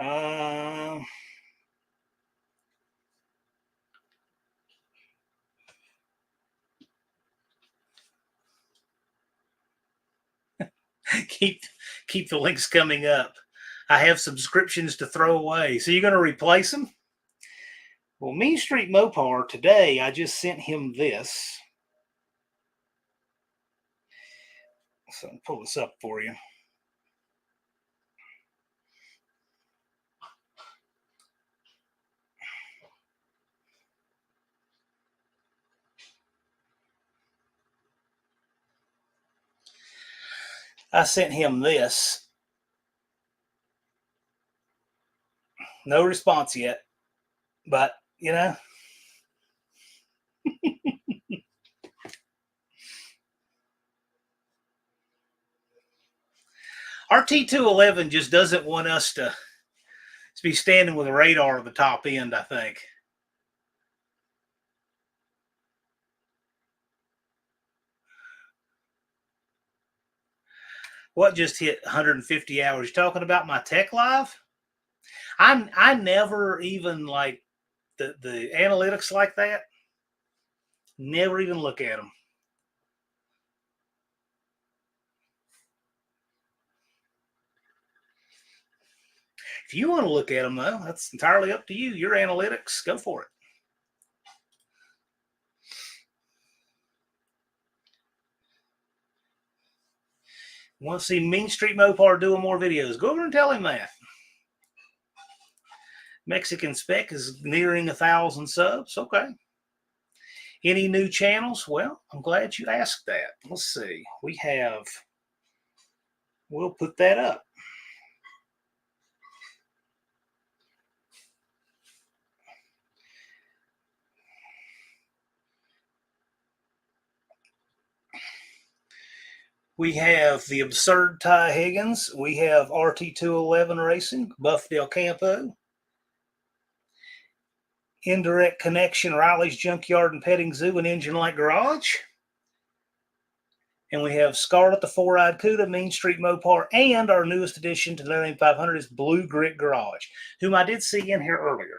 keep the links coming up. I have subscriptions to throw away. So you're going to replace them? Well, Mean Street Mopar, today I just sent him this. So I'll pull this up for you. I sent him this. No response yet, but you know. Our T211 just doesn't want us to be standing with a radar at the top end, I think. What just hit 150 hours? You talking about my Tech Live? I never even like the analytics like that. Never even look at them. If you want to look at them, though, that's entirely up to you. Your analytics, go for it. Want to see Mean Street Mopar doing more videos? Go over and tell him that. Mexican Spec is nearing 1,000 subs. Okay. Any new channels? Well, I'm glad you asked that. Let's see. We'll put that up. We have the Absurd Ty Higgins. We have RT211 Racing, Buff Del Campo. Indirect Connection, Riley's Junkyard and Petting Zoo and Engine Light Garage. And we have Scarlet the Four-Eyed Cuda, Mean Street Mopar, and our newest addition to the 500 is Blue Grit Garage, whom I did see in here earlier.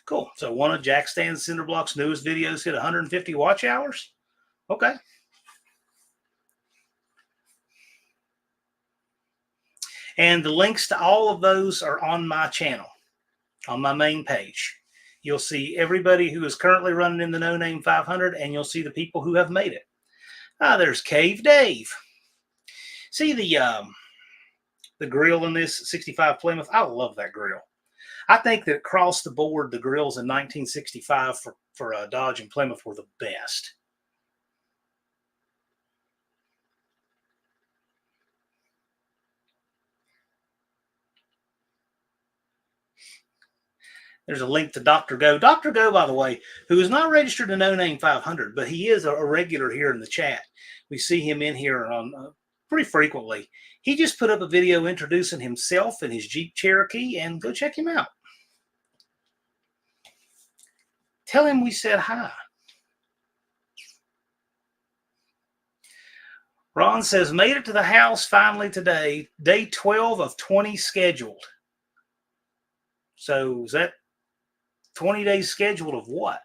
Cool. So one of Jack Stan Cinderblock's newest videos hit 150 watch hours. Okay. And the links to all of those are on my channel, on my main page. You'll see everybody who is currently running in the No Name 500, and you'll see the people who have made it. There's Cave Dave. See the grill in this 65 Plymouth? I love that grill. I think that across the board, the grills in 1965 for Dodge and Plymouth were the best. There's a link to Dr. Go. Dr. Go, by the way, who is not registered to No Name 500, but he is a regular here in the chat. We see him in here on pretty frequently. He just put up a video introducing himself and his Jeep Cherokee, and go check him out. Tell him we said hi. Ron says, made it to the house finally today. Day 12 of 20 scheduled. So is that 20 days scheduled of what?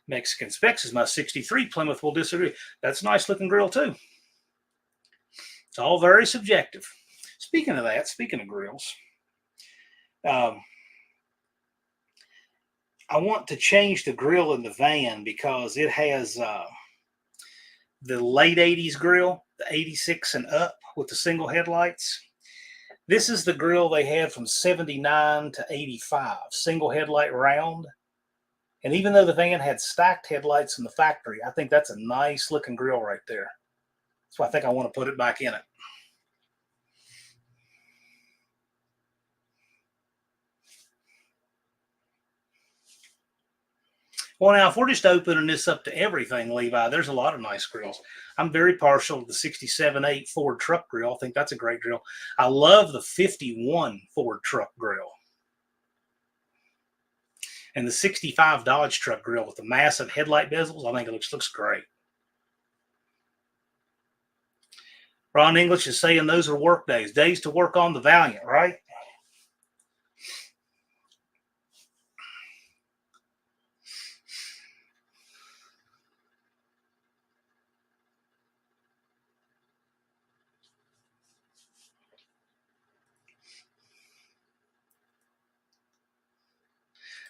Mexican Specs is my 63. Plymouth will disagree. That's a nice looking grill too. It's all very subjective. Speaking of that, speaking of grills, I want to change the grill in the van because it has the late 80s grill, the 86 and up with the single headlights. This is the grill they had from 79 to 85, single headlight round. And even though the van had stacked headlights in the factory, I think that's a nice looking grill right there. So I think I want to put it back in it. Well, now, if we're just opening this up to everything, Levi, there's a lot of nice grills. I'm very partial to the 67.8 Ford truck grill. I think that's a great grill. I love the 51 Ford truck grill. And the 65 Dodge truck grill with the massive headlight bezels, I think it looks great. Ron English is saying those are work days. Days to work on the Valiant, right?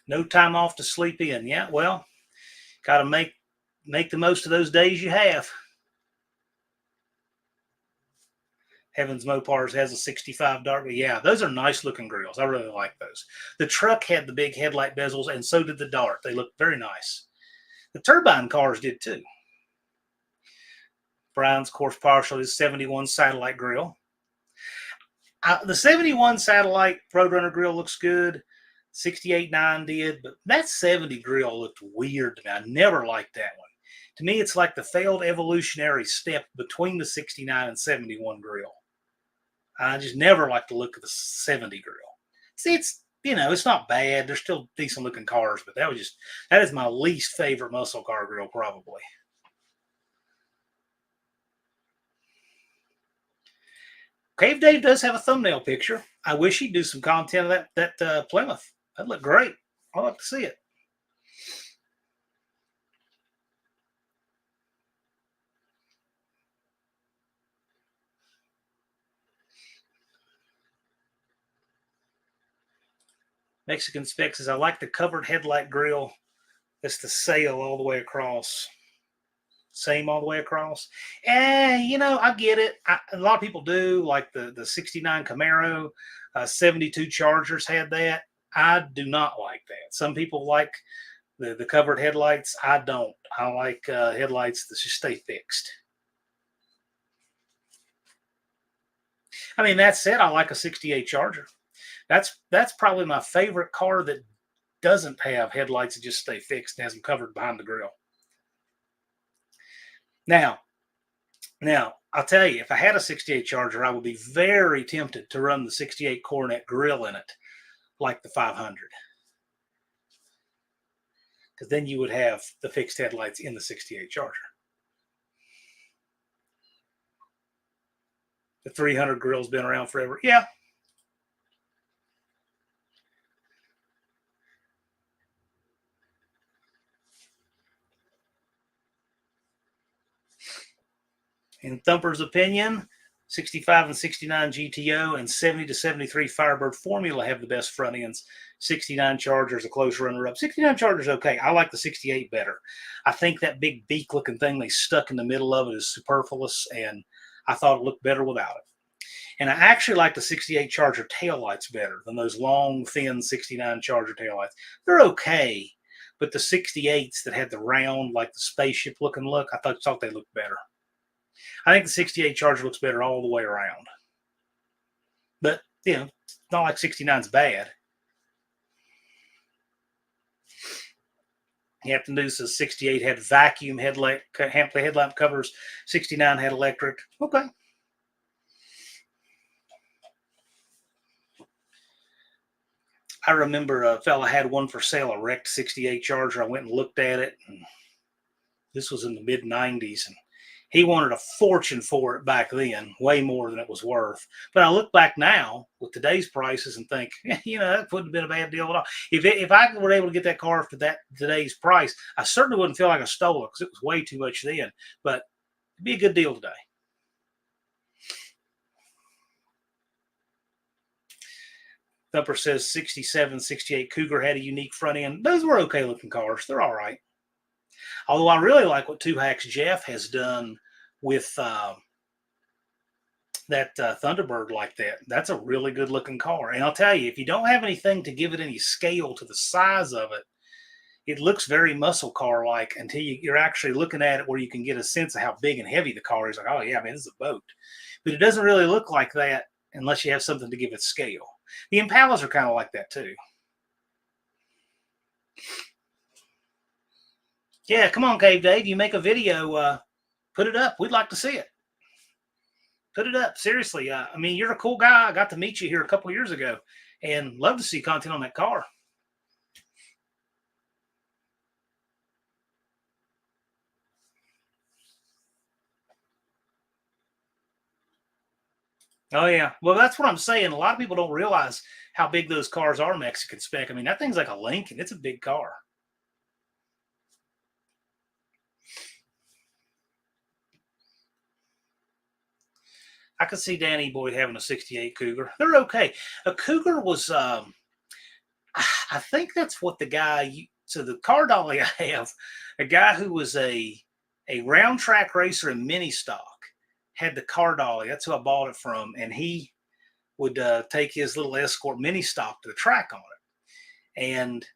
No time off to sleep in. Yeah, well, got to make the most of those days you have. Heavens Mopars has a 65 Dart, but yeah, those are nice looking grills. I really like those. The truck had the big headlight bezels, and so did the Dart. They looked very nice. The turbine cars did too. Brian's, of course, partial is 71 Satellite grill. The 71 Satellite Roadrunner grill looks good. 68.9 did, but that 70 grill looked weird to me. I never liked that one. To me, it's like the failed evolutionary step between the 69 and 71 grill. I just never liked the look of the 70 grill. See, it's not bad. They're still decent looking cars, but that is my least favorite muscle car grill probably. Cave Dave does have a thumbnail picture. I wish he'd do some content of that Plymouth. That'd look great. I'd like to see it. Mexican Spec says, I like the covered headlight grill. That's the sail all the way across. Same all the way across. I get it. A lot of people do, like the 69 Camaro, 72 Chargers had that. I do not like that. Some people like the covered headlights. I don't. I like headlights that just stay fixed. I mean, that said, I like a 68 Charger. That's probably my favorite car that doesn't have headlights that just stay fixed and has them covered behind the grill. Now, I'll tell you, if I had a 68 Charger, I would be very tempted to run the 68 Coronet grill in it, like the 500. Because then you would have the fixed headlights in the 68 Charger. The 300 grill's been around forever. Yeah. In Thumper's opinion, 65 and 69 GTO and 70 to 73 Firebird Formula have the best front ends. 69 Charger's a close runner-up. 69 Charger's okay. I like the 68 better. I think that big beak-looking thing they stuck in the middle of it is superfluous, and I thought it looked better without it. And I actually like the 68 Charger taillights better than those long, thin 69 Charger taillights. They're okay, but the 68s that had the round, like the spaceship-looking look, I thought they looked better. I think the 68 Charger looks better all the way around. But, it's not like 69's bad. Captain Deuce says 68 had vacuum headlamp covers. 69 had electric. Okay. I remember a fella had one for sale, a wrecked 68 Charger. I went and looked at it. And this was in the mid-90s. And he wanted a fortune for it back then, way more than it was worth. But I look back now with today's prices and think, that wouldn't have been a bad deal at all. If I were able to get that car for today's price, I certainly wouldn't feel like I stole it because it was way too much then. But it'd be a good deal today. Thumper says 67, 68 Cougar had a unique front end. Those were okay looking cars. They're all right. Although I really like what Two Hacks Jeff has done with that Thunderbird like that. That's a really good looking car. And I'll tell you, if you don't have anything to give it any scale to the size of it, it looks very muscle car like until you're actually looking at it where you can get a sense of how big and heavy the car is. Like, oh yeah, man, this is a boat. But it doesn't really look like that unless you have something to give it scale. The Impalas are kind of like that too. Yeah, come on, Cave Dave. You make a video, put it up. We'd like to see it. Put it up. Seriously. I mean, you're a cool guy. I got to meet you here a couple years ago and love to see content on that car. Oh, yeah. Well, that's what I'm saying. A lot of people don't realize how big those cars are Mexican spec. I mean, that thing's like a Lincoln. It's a big car. I could see Danny Boyd having a 68 Cougar. They're okay. A Cougar was, I think that's what the guy, so the car dolly I have, a guy who was a round track racer in mini stock had the car dolly. That's who I bought it from. And he would take his little Escort mini stock to the track on it. And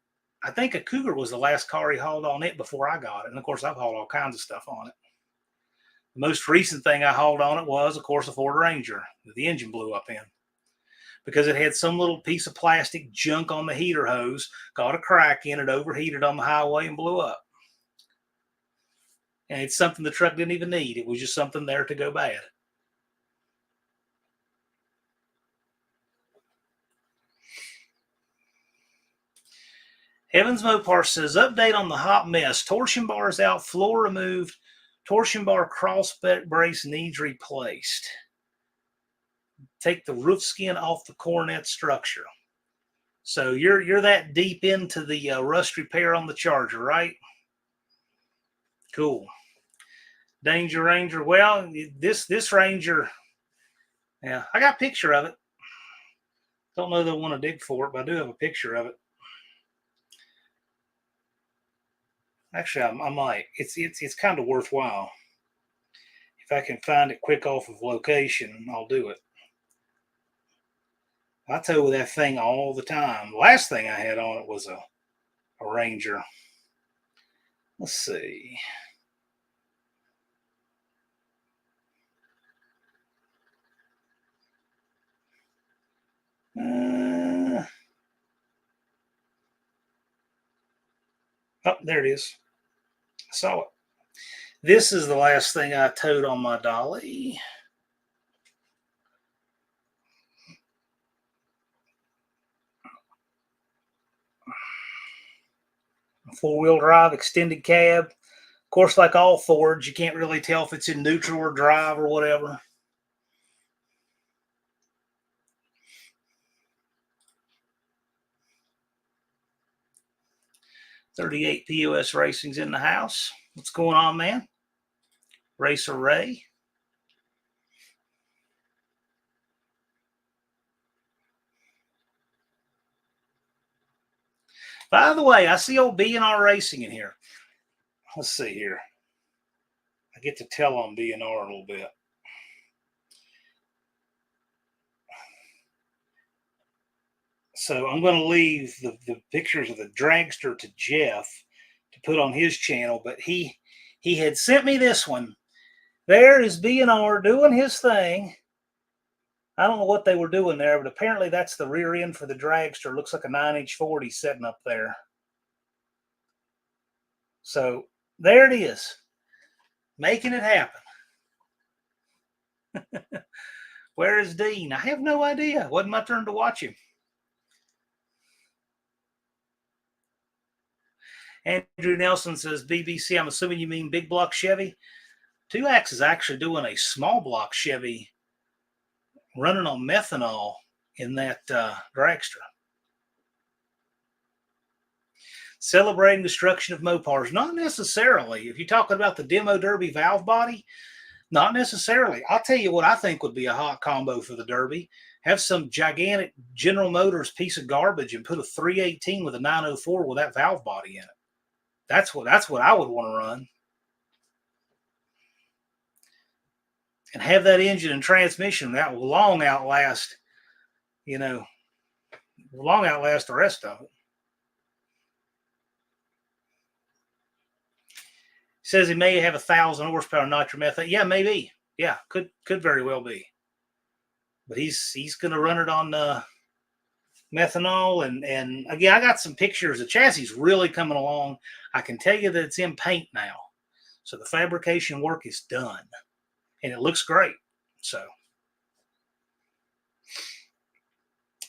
I think a Cougar was the last car he hauled on it before I got it. And of course, I've hauled all kinds of stuff on it. The most recent thing I hauled on it was, of course, a Ford Ranger that the engine blew up in because it had some little piece of plastic junk on the heater hose, got a crack in it, overheated on the highway, and blew up. And it's something the truck didn't even need. It was just something there to go bad. Evans Mopar says, update on the hot mess. Torsion bars out, floor removed. Torsion bar cross brace needs replaced. Take the roof skin off the cornet structure. So you're that deep into the rust repair on the Charger, right? Cool. Danger Ranger. Well, this Ranger, yeah, I got a picture of it. Don't know that I want to dig for it, but I do have a picture of it. Actually, I might. It's kind of worthwhile. If I can find it quick off of location, I'll do it. I tow that thing all the time. The last thing I had on it was a Ranger. Let's see. Oh, there it is. I saw it. This is the last thing I towed on my dolly. Four-wheel drive, extended cab. Of course, like all Fords, you can't really tell if it's in neutral or drive or whatever. .38 POS Racing's in the house. What's going on, man? Racer Ray. By the way, I see old B&R Racing in here. Let's see here. I get to tell on B&R a little bit. So I'm going to leave the pictures of the dragster to Jeff to put on his channel, but he had sent me this one. There is B&R doing his thing. I don't know what they were doing there, but apparently that's the rear end for the dragster. Looks like a 9-inch 40 setting up there. So there it is, making it happen. Where is Dean? I have no idea. Wasn't my turn to watch him. Andrew Nelson says, BBC, I'm assuming you mean big block Chevy. 2X is actually doing a small block Chevy running on methanol in that dragster. Celebrating destruction of Mopars. Not necessarily. If you're talking about the Demo Derby valve body, not necessarily. I'll tell you what I think would be a hot combo for the Derby. Have some gigantic General Motors piece of garbage and put a 318 with a 904 with that valve body in it. That's what I would want to run. And have that engine and transmission that will long outlast the rest of it. He says he may have 1,000 horsepower nitromethane. Yeah, maybe. Yeah, could very well be. But he's going to run it on methanol, and again, I got some pictures. The chassis is really coming along. I can tell you that it's in paint now. So the fabrication work is done. And it looks great. So,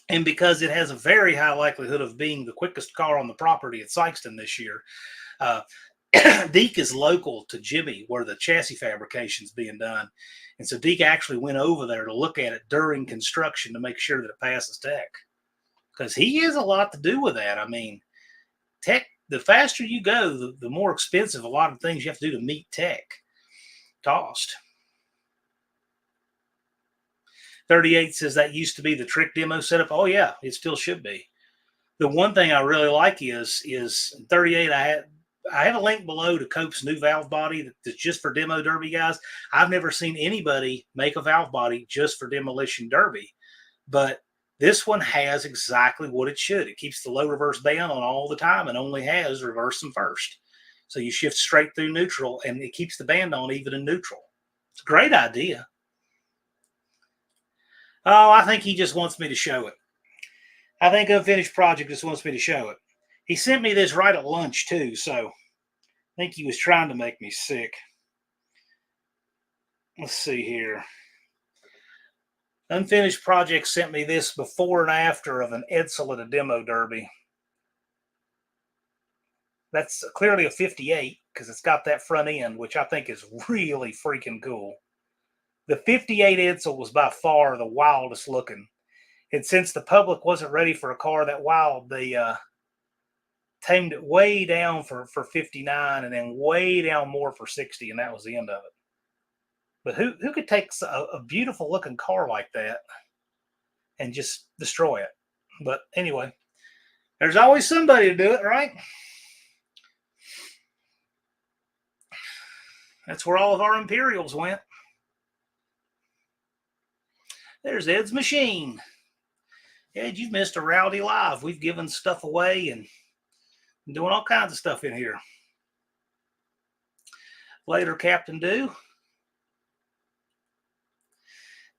and because it has a very high likelihood of being the quickest car on the property at Sykeston this year, Deke is local to Jimmy where the chassis fabrication is being done. And so Deke actually went over there to look at it during construction to make sure that it passes tech. Because he has a lot to do with that. I mean, tech, the faster you go, the more expensive a lot of things you have to do to meet tech cost. 38 says that used to be the trick demo setup. Oh yeah, it still should be. The one thing I really like is 38. I have a link below to Cope's new valve body that's just for demo derby guys. I've never seen anybody make a valve body just for demolition derby, but this one has exactly what it should. It keeps the low reverse band on all the time and only has reverse and first. So you shift straight through neutral and it keeps the band on even in neutral. It's a great idea. Oh, I think he just wants me to show it. I think Unfinished Project just wants me to show it. He sent me this right at lunch too, so I think he was trying to make me sick. Let's see here. Unfinished Project sent me this before and after of an Edsel at a demo derby. That's clearly a 58 because it's got that front end, which I think is really freaking cool. The 58 Edsel was by far the wildest looking. And since the public wasn't ready for a car that wild, they tamed it way down for 59 and then way down more for 60, and that was the end of it. But who could take a beautiful looking car like that and just destroy it? But anyway, there's always somebody to do it, right? That's where all of our Imperials went. There's Ed's machine. Ed, you've missed a rowdy live. We've given stuff away and doing all kinds of stuff in here. Later, Captain Do.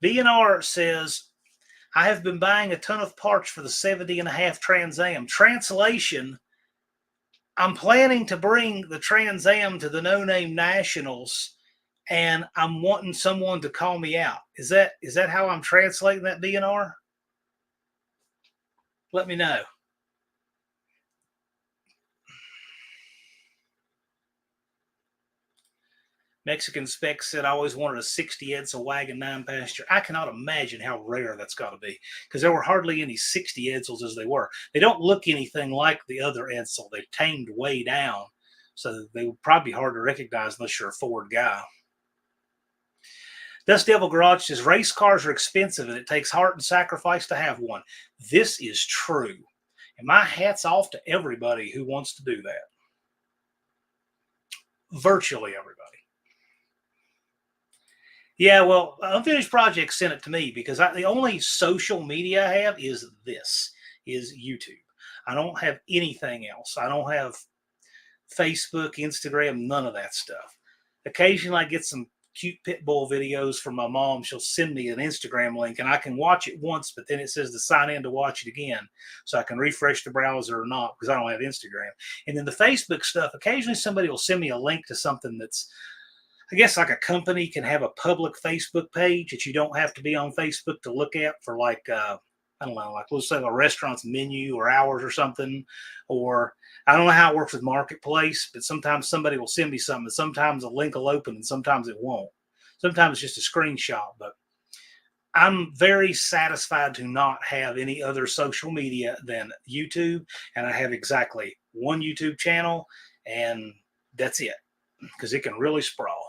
BNR says, I have been buying a ton of parts for the 70.5 Trans Am. Translation, I'm planning to bring the Trans Am to the No Name Nationals, and I'm wanting someone to call me out. Is that how I'm translating that, BNR? Let me know. Mexican Spec said, I always wanted a 60 Edsel wagon 9-passenger. I cannot imagine how rare that's got to be because there were hardly any 60 Edsels as they were. They don't look anything like the other Edsel. They're tamed way down, so they would probably be hard to recognize unless you're a Ford guy. Dust Devil Garage says, race cars are expensive and it takes heart and sacrifice to have one. This is true. And my hat's off to everybody who wants to do that. Virtually everybody. Yeah, well, Unfinished Project sent it to me because the only social media I have is YouTube. I don't have anything else. I don't have Facebook, Instagram, none of that stuff. Occasionally I get some cute pit bull videos from my mom. She'll send me an Instagram link and I can watch it once, but then it says to sign in to watch it again. So I can refresh the browser or not because I don't have Instagram. And then the Facebook stuff, occasionally somebody will send me a link to something that's, I guess, like a company can have a public Facebook page that you don't have to be on Facebook to look at for like, I don't know, like let's say a restaurant's menu or hours or something. Or I don't know how it works with Marketplace, but sometimes somebody will send me something. Sometimes a link will open and sometimes it won't. Sometimes it's just a screenshot, but I'm very satisfied to not have any other social media than YouTube. And I have exactly one YouTube channel and that's it because it can really sprawl.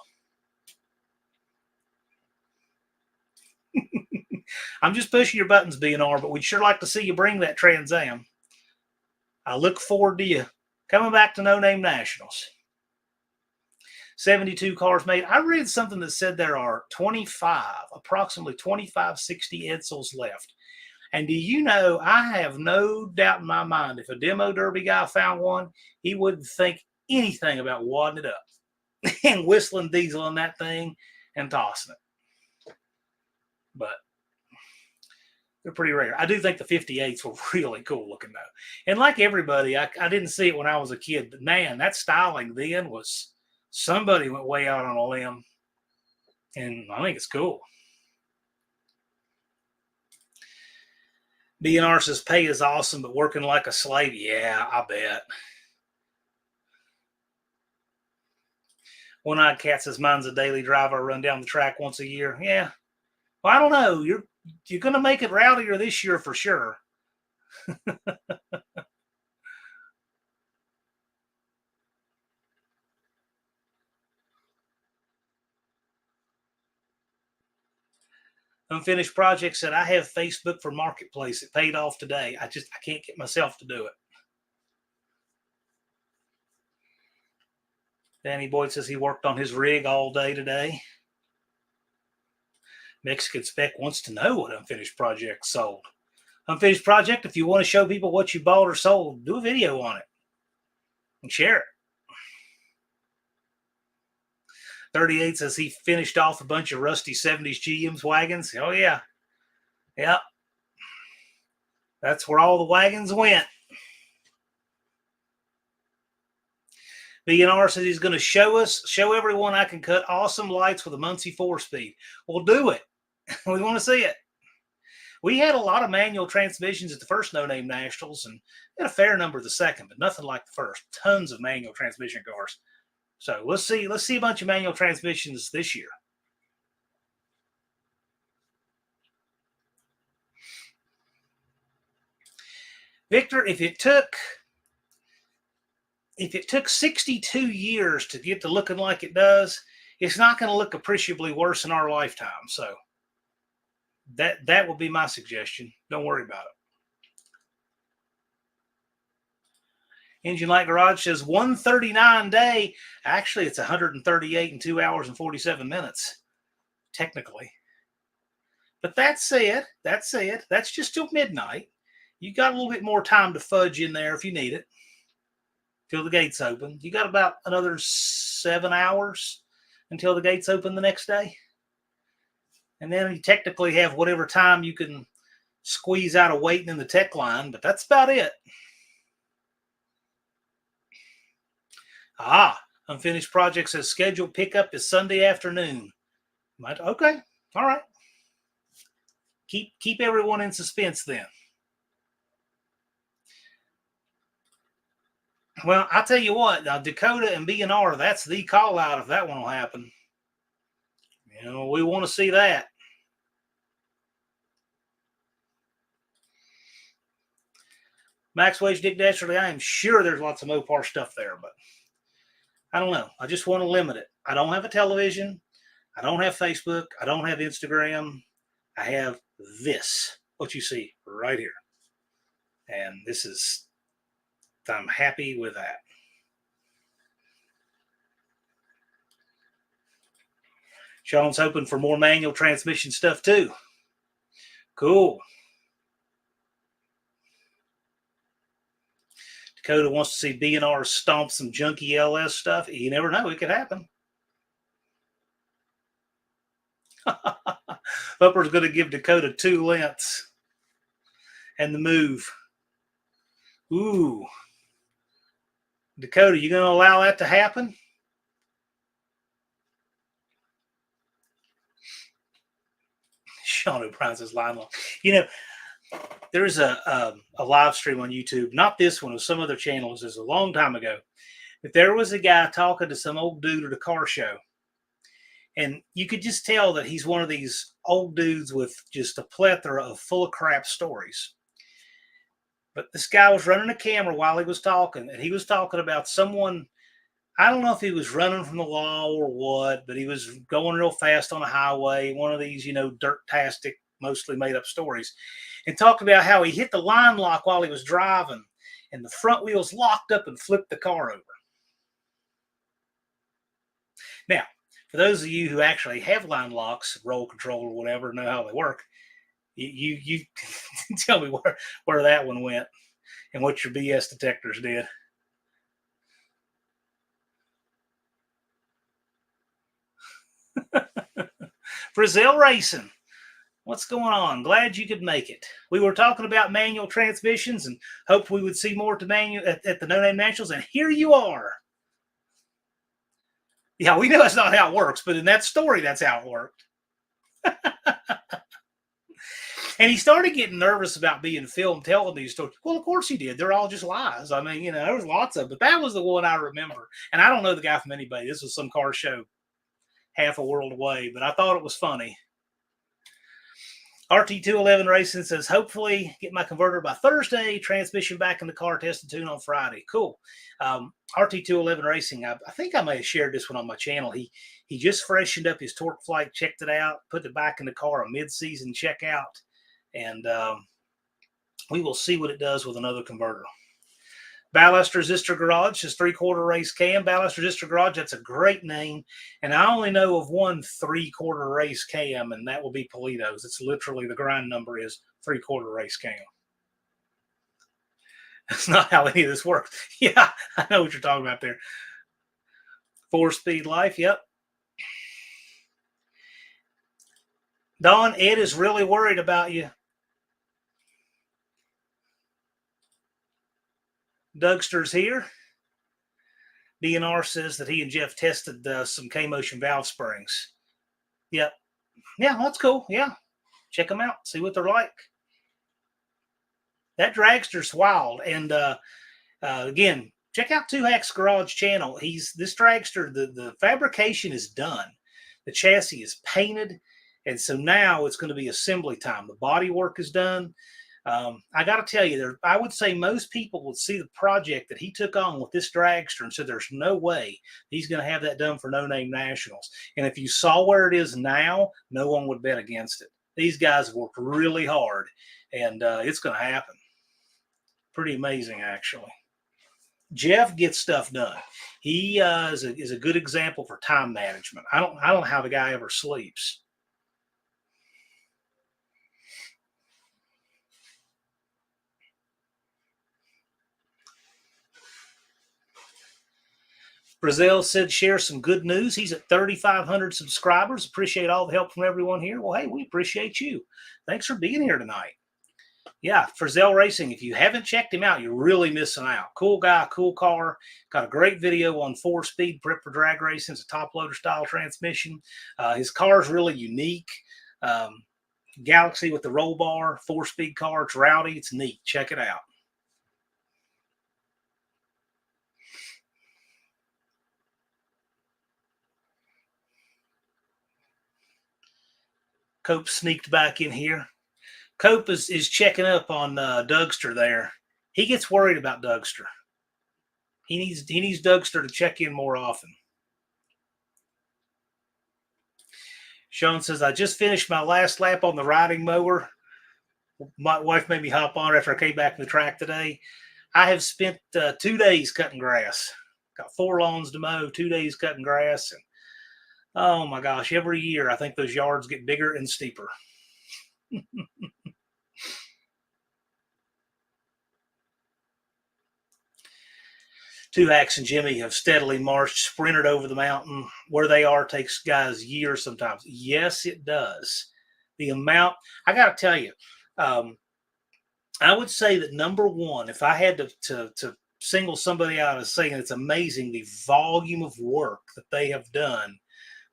I'm just pushing your buttons, BNR, but we'd sure like to see you bring that Trans Am. I look forward to you coming back to No Name Nationals. 72 cars made. I read something that said there are approximately 25 60 Edsels left. And do you know, I have no doubt in my mind, if a demo derby guy found one, he wouldn't think anything about wadding it up and whistling diesel on that thing and tossing it. But They're pretty rare. I do think the 58s were really cool looking though. And like everybody, I didn't see it when I was a kid, but man, that styling then was, somebody went way out on a limb. And I think it's cool. B&R says pay is awesome, but working like a slave, yeah, I bet. One-Eyed Cat says mine's a daily driver. I run down the track once a year. Yeah. Well, I don't know. You're going to make it rowdier this year for sure. Unfinished Project said, I have Facebook for Marketplace. It paid off today. I can't get myself to do it. Danny Boyd says he worked on his rig all day today. Mexican Spec wants to know what Unfinished Project sold. Unfinished Project, if you want to show people what you bought or sold, do a video on it and share it. 38 says he finished off a bunch of rusty 70s GM's wagons. Oh, yeah. Yeah. That's where all the wagons went. B&R says he's going to show everyone I can cut awesome lights with a Muncie 4-speed. Well, do it. We want to see it. We had a lot of manual transmissions at the first No Name Nationals and had a fair number of the second, but nothing like the first. Tons of manual transmission cars. So let's see a bunch of manual transmissions this year. Victor, if it took 62 years to get to looking like it does, it's not going to look appreciably worse in our lifetime. So that would be my suggestion. Don't worry about it. Engine Light Garage says 139 day. Actually, it's 138 in 2 hours and 47 minutes, technically. But that's it. That's just till midnight. You got a little bit more time to fudge in there if you need it. Till the gates open. You got about another 7 hours until the gates open the next day. And then you technically have whatever time you can squeeze out of waiting in the tech line, but that's about it. Unfinished Project says scheduled pickup is Sunday afternoon. Okay, all right. Keep everyone in suspense then. Well, I'll tell you what, now Dakota and B&R, that's the call out if that one will happen. You know, we want to see that. Max Wage Dick Dasherly, I am sure there's lots of Mopar stuff there, but I don't know. I just want to limit it. I don't have a television. I don't have Facebook. I don't have Instagram. I have this, what you see right here. And this is, I'm happy with that. Sean's hoping for more manual transmission stuff too. Cool. Dakota wants to see B&R stomp some junky LS stuff. You never know. It could happen. Upper's going to give Dakota 2 lengths. And the move. Ooh. Dakota, you going to allow that to happen? Sean O'Brien says line long. You know, there's a live stream on YouTube, not this one, of some other channels. This was a long time ago. But there was a guy talking to some old dude at a car show. And you could just tell that he's one of these old dudes with just a plethora of full of crap stories. But this guy was running a camera while he was talking, and he was talking about someone, I don't know if he was running from the law or what, but he was going real fast on a highway, one of these, dirt-tastic, mostly made-up stories, and talked about how he hit the line lock while he was driving, and the front wheels locked up and flipped the car over. Now, for those of you who actually have line locks, roll control or whatever, know how they work, you tell me where that one went and what your BS detectors did. Brazil Racing. What's going on? Glad you could make it. We were talking about manual transmissions and hoped we would see more to manual at the No Name Nationals, and here you are. Yeah, we know that's not how it works, but in that story, that's how it worked. And he started getting nervous about being filmed telling these stories. Well, of course he did. They're all just lies. I mean, there was lots of, but that was the one I remember. And I don't know the guy from anybody. This was some car show half a world away, but I thought it was funny. RT211 Racing says, hopefully get my converter by Thursday, transmission back in the car, test and tune on Friday. Cool. RT211 Racing, I think I may have shared this one on my channel. He just freshened up his torque flight, checked it out, put it back in the car, a mid-season checkout, and we will see what it does with another converter. Ballast Resistor Garage is 3/4 race cam. Ballast Resistor Garage, that's a great name. And I only know of one 3/4 race cam, and that will be Polito's. It's literally the grind number is 3/4 race cam. That's not how any of this works. Yeah, I know what you're talking about there. 4-speed life, yep. Don, Ed is really worried about you. Dougster's here. DNR says that he and Jeff tested some K-Motion valve springs. Yep. Yeah, that's cool. Yeah. Check them out. See what they're like. That dragster's wild. And again, check out Two Hacks Garage channel. This dragster, the fabrication is done. The chassis is painted. And so now it's going to be assembly time. The body work is done. I got to tell you, I would say most people would see the project that he took on with this dragster and said there's no way he's going to have that done for No Name Nationals. And if you saw where it is now, no one would bet against it. These guys have worked really hard, and it's going to happen. Pretty amazing, actually. Jeff gets stuff done. He is a good example for time management. I don't know how the guy ever sleeps. Brazil said share some good news. He's at 3,500 subscribers. Appreciate all the help from everyone here. Well, hey, we appreciate you. Thanks for being here tonight. Yeah, Frizzell Racing, if you haven't checked him out, you're really missing out. Cool guy, cool car. Got a great video on 4-speed prep for drag racing. It's a top loader style transmission. His car is really unique. Galaxy with the roll bar, 4-speed car. It's rowdy. It's neat. Check it out. Cope sneaked back in here. Cope is checking up on Dougster there. He gets worried about Dougster. He needs Dougster to check in more often. Sean says, I just finished my last lap on the riding mower. My wife made me hop on after I came back from the track today. I have spent 2 days cutting grass. Got 4 lawns to mow, 2 days cutting grass. And oh my gosh, every year I think those yards get bigger and steeper. Two Hacks and Jimmy have steadily marched, sprinted over the mountain. Where they are takes guys years sometimes. Yes, it does. The amount, I got to tell you, I would say that number one, if I had to single somebody out as saying it's amazing the volume of work that they have done,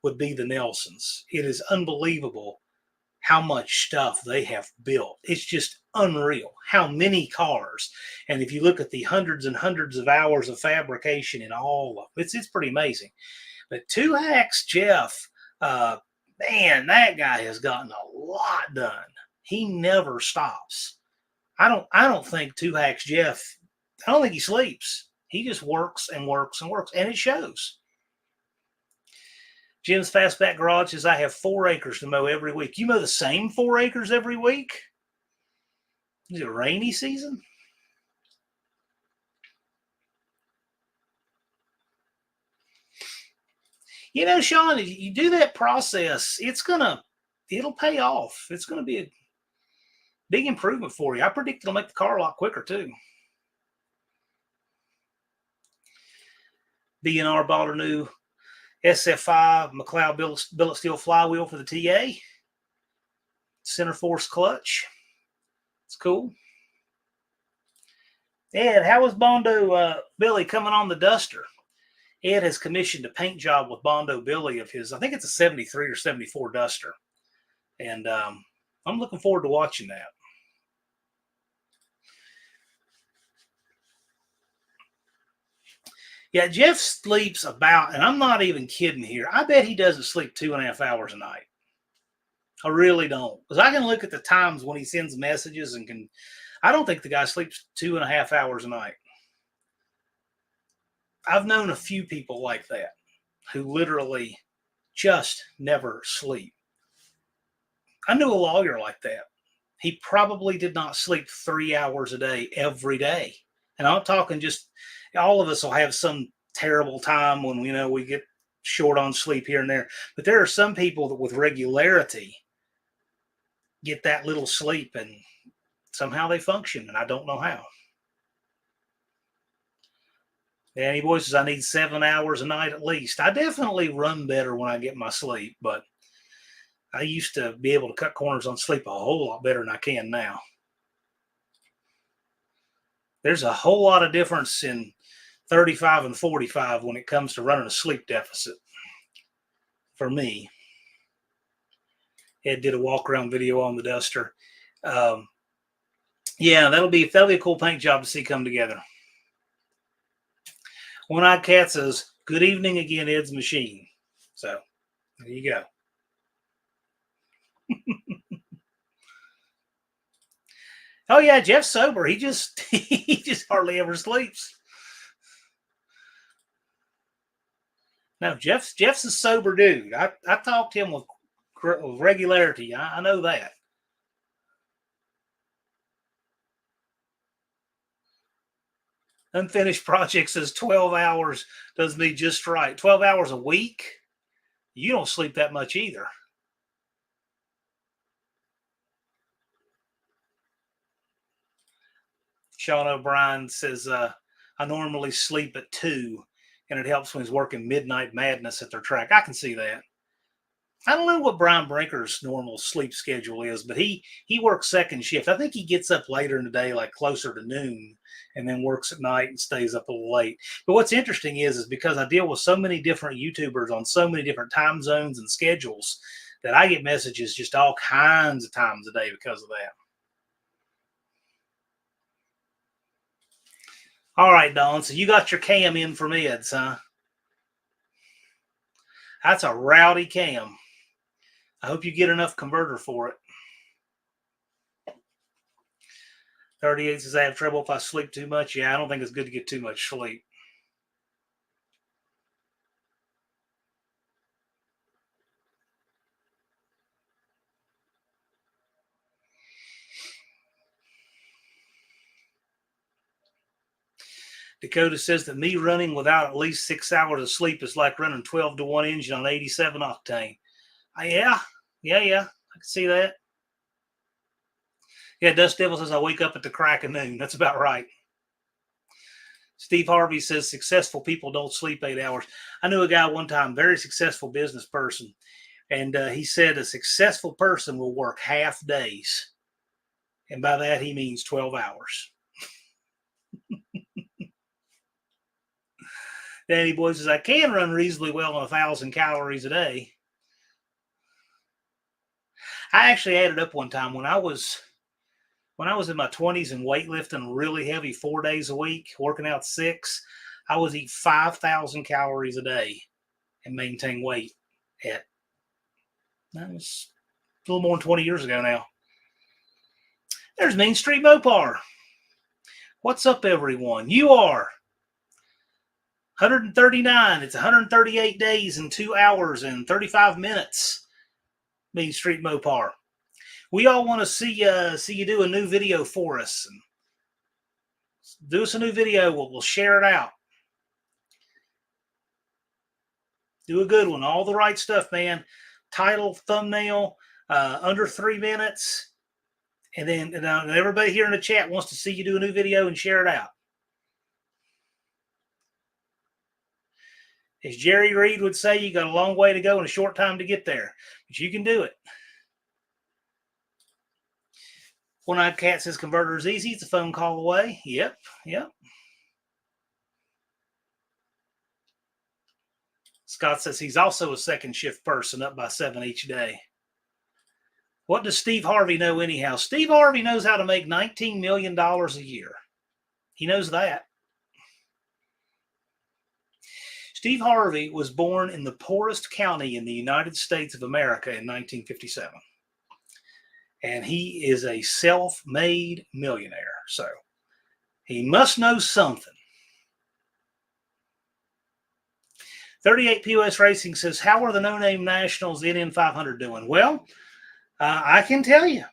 would be the Nelsons. It is unbelievable how much stuff they have built. It's just unreal how many cars. And if you look at the hundreds and hundreds of hours of fabrication in all of it, it's pretty amazing. But Two Hacks Jeff, man, that guy has gotten a lot done. He never stops. I don't think Two Hacks Jeff, I don't think he sleeps. He just works and works and works, and it shows. Jim's Fastback Garage says, I have 4 acres to mow every week. You mow the same 4 acres every week? Is it rainy season? You know, Sean, if you do that process, it'll pay off. It's going to be a big improvement for you. I predict it'll make the car a lot quicker, too. B&R bought a new SF5 McLeod billet steel flywheel for the TA. center force clutch. It's cool. Ed, how is Bondo Billy coming on the Duster? Ed has commissioned a paint job with Bondo Billy of his, I think it's a 73 or 74 Duster. And I'm looking forward to watching that. Yeah, Jeff sleeps about, and I'm not even kidding here, I bet he doesn't sleep 2.5 hours a night. I really don't. Because I can look at the times when he sends messages and can, I don't think the guy sleeps 2.5 hours a night. I've known a few people like that who literally just never sleep. I knew a lawyer like that. He probably did not sleep 3 hours a day every day. And I'm talking just, all of us will have some terrible time when we get short on sleep here and there. But there are some people that with regularity get that little sleep and somehow they function, and I don't know how. Danny Boy says, I need 7 hours a night at least. I definitely run better when I get my sleep, but I used to be able to cut corners on sleep a whole lot better than I can now. There's a whole lot of difference in 35 and 45 when it comes to running a sleep deficit for me. Ed did a walk around video on the Duster. Yeah, that'll be a cool paint job to see come together. One-Eyed Cat says, good evening again, Ed's Machine. So, there you go. Oh, yeah, Jeff's sober. He just hardly ever sleeps. No, Jeff's a sober dude. I talk to him with regularity. I know that. Unfinished project says 12 hours does me just right. 12 hours a week? You don't sleep that much either. Sean O'Brien says, I normally sleep at 2, and it helps when he's working Midnight Madness at their track. I can see that. I don't know what Brian Brinker's normal sleep schedule is, but he works second shift. I think he gets up later in the day, like closer to noon, and then works at night and stays up a little late. But what's interesting is because I deal with so many different YouTubers on so many different time zones and schedules that I get messages just all kinds of times a day because of that. All right, Don. So you got your cam in from Ed's, huh? That's a rowdy cam. I hope you get enough converter for it. 38 says, I have trouble if I sleep too much. Yeah, I don't think it's good to get too much sleep. Dakota says that me running without at least 6 hours of sleep is like running 12-to-1 engine on 87 octane. Yeah. I can see that. Yeah, Dust Devil says I wake up at the crack of noon. That's about right. Steve Harvey says successful people don't sleep 8 hours. I knew a guy one time, very successful business person, and he said a successful person will work half days. And by that, he means 12 hours. Danny Boy says, I can run reasonably well on 1,000 calories a day. I actually added up one time when I was in my 20s and weightlifting really heavy 4 days a week, working out 6, I was eating 5,000 calories a day and maintain weight that was a little more than 20 years ago now. There's Main Street Mopar. What's up, everyone? You are 139. It's 138 days and 2 hours and 35 minutes. Main Street Mopar. We all want to see you do a new video for us. And do us a new video. We'll share it out. Do a good one. All the right stuff, man. Title, thumbnail, under 3 minutes. And then everybody here in the chat wants to see you do a new video and share it out. As Jerry Reed would say, you got a long way to go and a short time to get there. But you can do it. One-Eyed Cat says converter is easy. It's a phone call away. Yep. Scott says he's also a second shift person, up by 7 each day. What does Steve Harvey know anyhow? Steve Harvey knows how to make $19 million a year. He knows that. Steve Harvey was born in the poorest county in the United States of America in 1957. And he is a self-made millionaire. So he must know something. 38 POS Racing says, how are the no-name Nationals NN 500 doing? Well, I can tell you,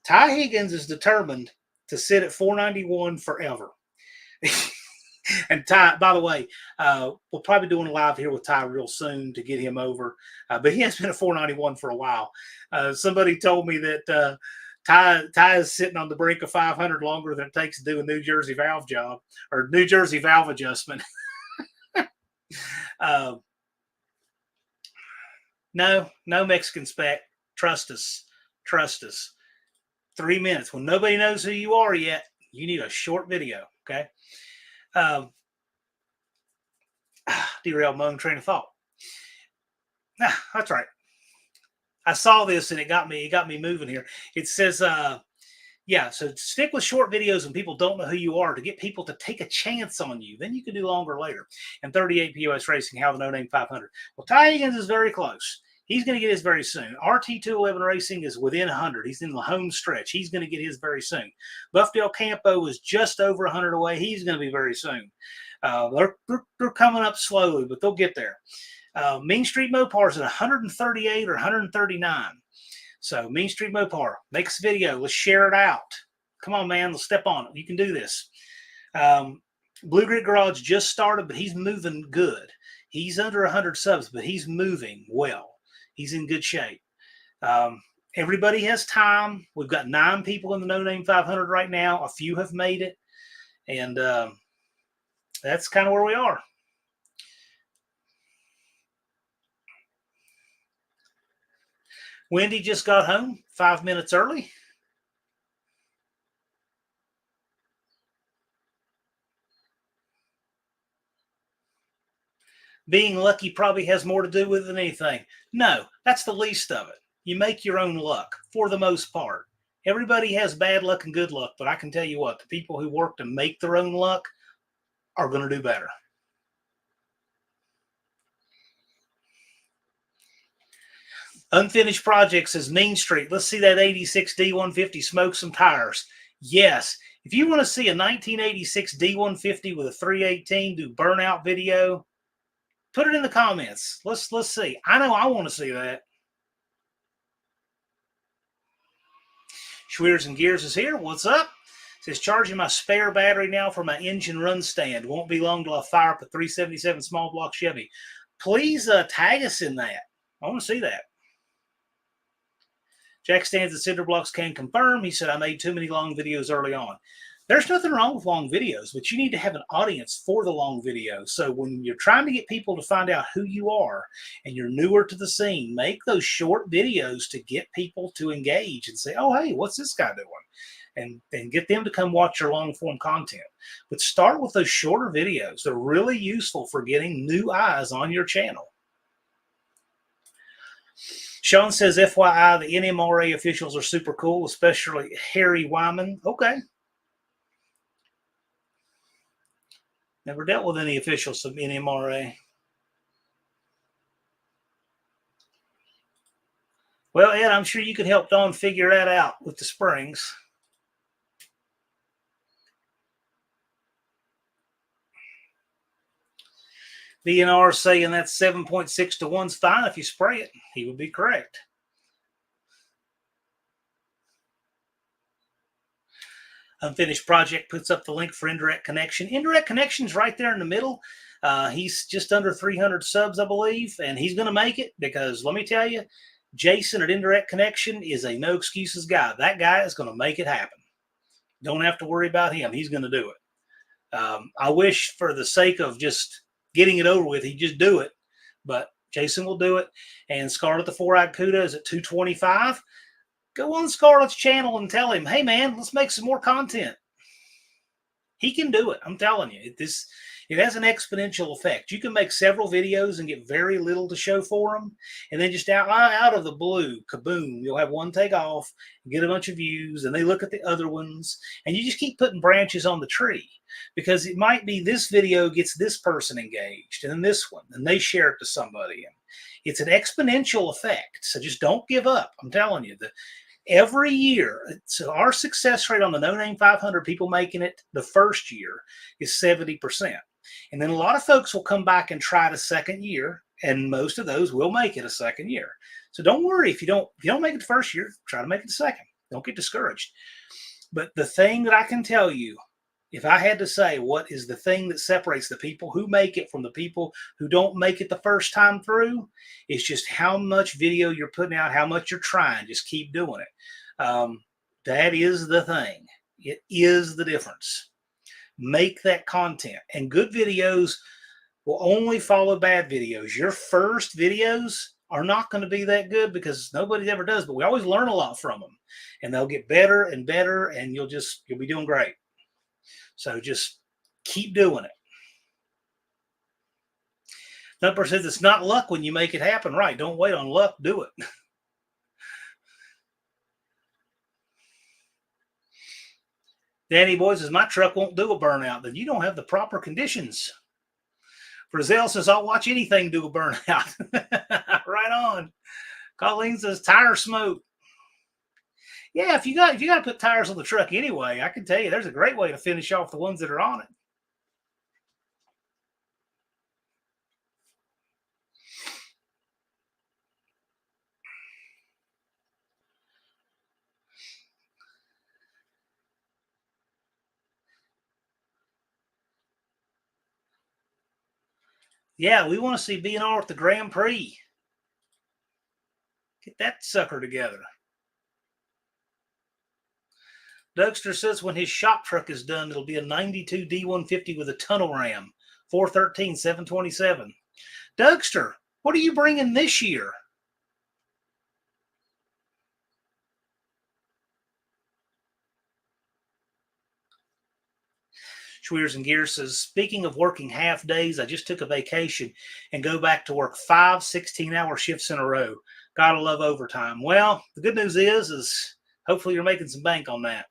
Ty Higgins is determined to sit at 491 forever. And Ty, by the way, we'll probably be doing a live here with Ty real soon to get him over. But he has been at 491 for a while. Somebody told me that Ty is sitting on the brink of 500 longer than it takes to do a New Jersey valve job or New Jersey valve adjustment. No Mexican spec. Trust us. 3 minutes. When nobody knows who you are yet, you need a short video. Okay. Derailed my own train of thought. That's right. I saw this and it got me moving here. It says, so stick with short videos when people don't know who you are to get people to take a chance on you. Then you can do longer later. And 38 POS Racing, how the No Name 500. Well, Ty Higgins is very close. He's going to get his very soon. RT211 Racing is within 100. He's in the home stretch. He's going to get his very soon. Buffdale Campo is just over 100 away. He's going to be very soon. They're coming up slowly, but they'll get there. Mean Street Mopar is at 138 or 139. So Mean Street Mopar, make us a video. Let's share it out. Come on, man. Let's step on it. You can do this. Blue Grit Garage just started, but he's moving good. He's under 100 subs, but he's moving well. He's in good shape. Everybody has time. We've got 9 people in the No Name 500 right now. A few have made it. And that's kind of where we are. Wendy just got home 5 minutes early. Being lucky probably has more to do with it than anything. No, that's the least of it. You make your own luck for the most part. Everybody has bad luck and good luck, but I can tell you what, the people who work to make their own luck are going to do better. Unfinished Project says Mean Street. Let's see that 86 D150 smoke some tires. Yes. If you want to see a 1986 D150 with a 318 do burnout video, put it in the comments. Let's see. I know I want to see that. Schweers and Gears is here. What's up? Says charging my spare battery now for my engine run stand. Won't be long till I fire up a 377 small block Chevy. Please tag us in that. I want to see that. Jack Stands at Cinder Blocks can confirm. He said, I made too many long videos early on. There's nothing wrong with long videos, but you need to have an audience for the long videos. So when you're trying to get people to find out who you are and you're newer to the scene, make those short videos to get people to engage and say, oh, hey, what's this guy doing? And get them to come watch your long form content. But start with those shorter videos. They're really useful for getting new eyes on your channel. Sean says, FYI, the NMRA officials are super cool, especially Harry Wyman. Okay. Never dealt with any officials from NMRA. Well, Ed, I'm sure you could help Dawn figure that out with the springs. DNR saying that 7.6 to 1's fine if you spray it. He would be correct. Unfinished Project puts up the link for Indirect Connection. Indirect Connection's right there in the middle. He's just under 300 subs, I believe, and he's going to make it because let me tell you, Jason at Indirect Connection is a no excuses guy. That guy is going to make it happen. Don't have to worry about him. He's going to do it. I wish for the sake of just getting it over with, he'd just do it. But Jason will do it. And Scarlet the Four-Eyed Cuda is at 225. Go on Scarlett's channel and tell him, hey man, let's make some more content. He can do it. I'm telling you, it has an exponential effect. You can make several videos and get very little to show for them, and then just out of the blue, kaboom! You'll have one take off, get a bunch of views, and they look at the other ones, and you just keep putting branches on the tree because it might be this video gets this person engaged, and then this one, and they share it to somebody, and it's an exponential effect. So just don't give up. I'm telling you that. Every year, so our success rate on the No Name 500, people making it the first year, is 70%. And then a lot of folks will come back and try it a second year, and most of those will make it a second year. So don't worry if you don't make it the first year, try to make it the second. Don't get discouraged. But the thing that I can tell you, if I had to say what is the thing that separates the people who make it from the people who don't make it the first time through, it's just how much video you're putting out, how much you're trying. Just keep doing it. That is the thing. It is the difference. Make that content. And good videos will only follow bad videos. Your first videos are not going to be that good because nobody ever does, but we always learn a lot from them. And they'll get better and better, and you'll be doing great. So just keep doing it. Another person says it's not luck when you make it happen. Right. Don't wait on luck. Do it. Danny Boy says, my truck won't do a burnout. Then you don't have the proper conditions. Brazil says, I'll watch anything do a burnout. Right on. Colleen says, tire smoke. Yeah, if you got to put tires on the truck anyway, I can tell you there's a great way to finish off the ones that are on it. Yeah, we want to see B&R at the Grand Prix. Get that sucker together. Dougster says when his shop truck is done, it'll be a 92 D150 with a tunnel ram, 413, 727. Dougster, what are you bringing this year? Schweers and Gears says, speaking of working half days, I just took a vacation and go back to work 5 16-hour shifts in a row. Gotta love overtime. Well, the good news is hopefully you're making some bank on that.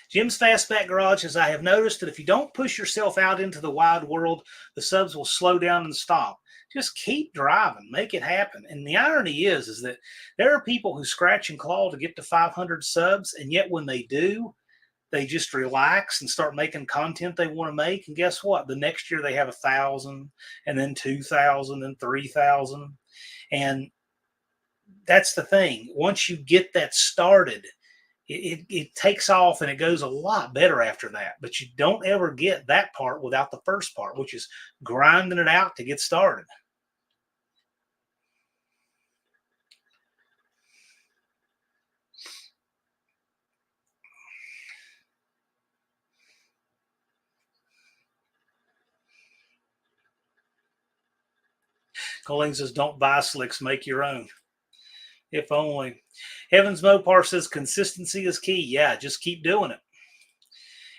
Jim's Fastback Garage says, I have noticed that if you don't push yourself out into the wide world, the subs will slow down and stop. Just keep driving, make it happen. And the irony is that there are people who scratch and claw to get to 500 subs, and yet when they do, they just relax and start making content they want to make. And guess what? The next year they have 1,000, and then 2,000, and 3,000. And that's the thing. Once you get that started, it takes off and it goes a lot better after that. But you don't ever get that part without the first part, which is grinding it out to get started. Colleen says, don't buy slicks, make your own. If only. Evans Mopar says, consistency is key. Yeah, just keep doing it.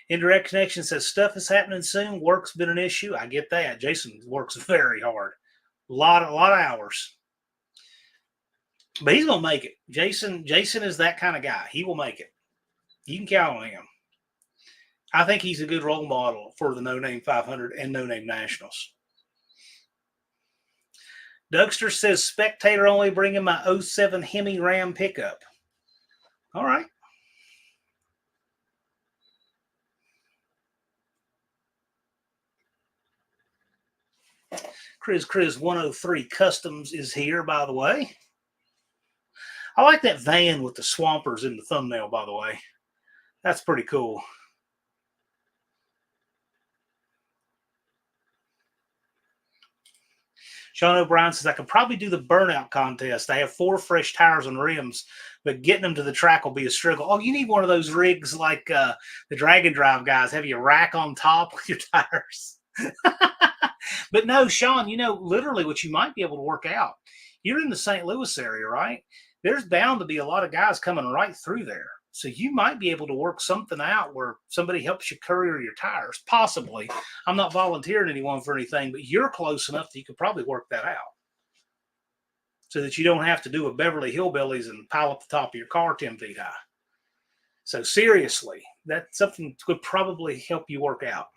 Indirect Connection says, stuff is happening soon. Work's been an issue. I get that. Jason works very hard. A lot of hours. But he's going to make it. Jason is that kind of guy. He will make it. You can count on him. I think he's a good role model for the No Name 500 and No Name Nationals. Dougster says, spectator only bringing my 07 Hemi Ram pickup. All right. Chris 103 Customs is here, by the way. I like that van with the Swampers in the thumbnail, by the way. That's pretty cool. Sean O'Brien says, I could probably do the burnout contest. I have 4 fresh tires and rims, but getting them to the track will be a struggle. Oh, you need one of those rigs like the Dragon Drive guys. Have you a rack on top with your tires? But no, Sean, literally what you might be able to work out. You're in the St. Louis area, right? There's bound to be a lot of guys coming right through there. So you might be able to work something out where somebody helps you courier your tires. Possibly. I'm not volunteering anyone for anything, but you're close enough that you could probably work that out so that you don't have to do a Beverly Hillbillies and pile up the top of your car 10 feet high. So seriously, that's something that could probably help you work out.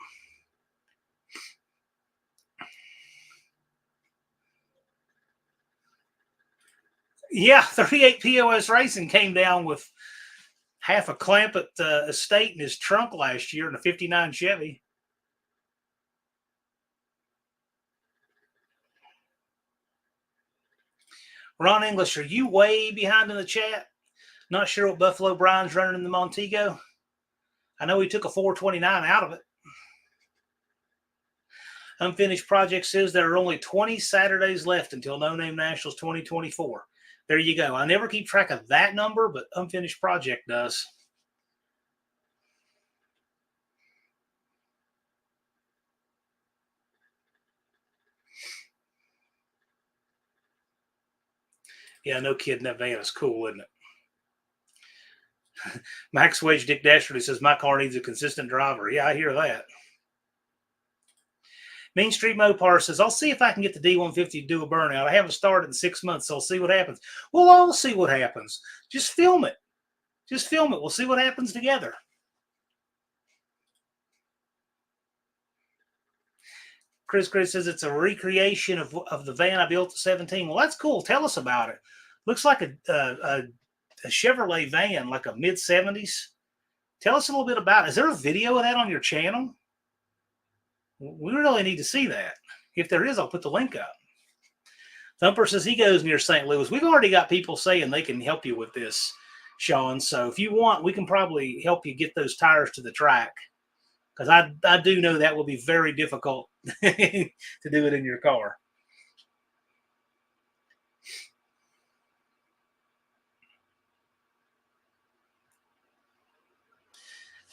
Yeah, 38 POS Racing came down with half a clamp at the estate in his trunk last year in a 59 Chevy. Ron English, are you way behind in the chat? Not sure what Buffalo Brian's running in the Montego. I know he took a 429 out of it. Unfinished Project says there are only 20 Saturdays left until No Name Nationals 2024. There you go. I never keep track of that number, but Unfinished Project does. Yeah, no kidding. That van is cool, isn't it? Max Wedge Dick Dastardly says, my car needs a consistent driver. Yeah, I hear that. Main Street Mopar says, I'll see if I can get the D150 to do a burnout. I haven't started in 6 months, so I'll see what happens. We'll all see what happens. Just film it. Just film it. We'll see what happens together. Chris says it's a recreation of the van I built at 17. Well, that's cool. Tell us about it. Looks like a Chevrolet van, like a mid-70s. Tell us a little bit about it. Is there a video of that on your channel? We really need to see that. If there is, I'll put the link up. Thumper says he goes near St. Louis. We've already got people saying they can help you with this, Sean. So if you want, we can probably help you get those tires to the track. Because I do know that will be very difficult to do it in your car.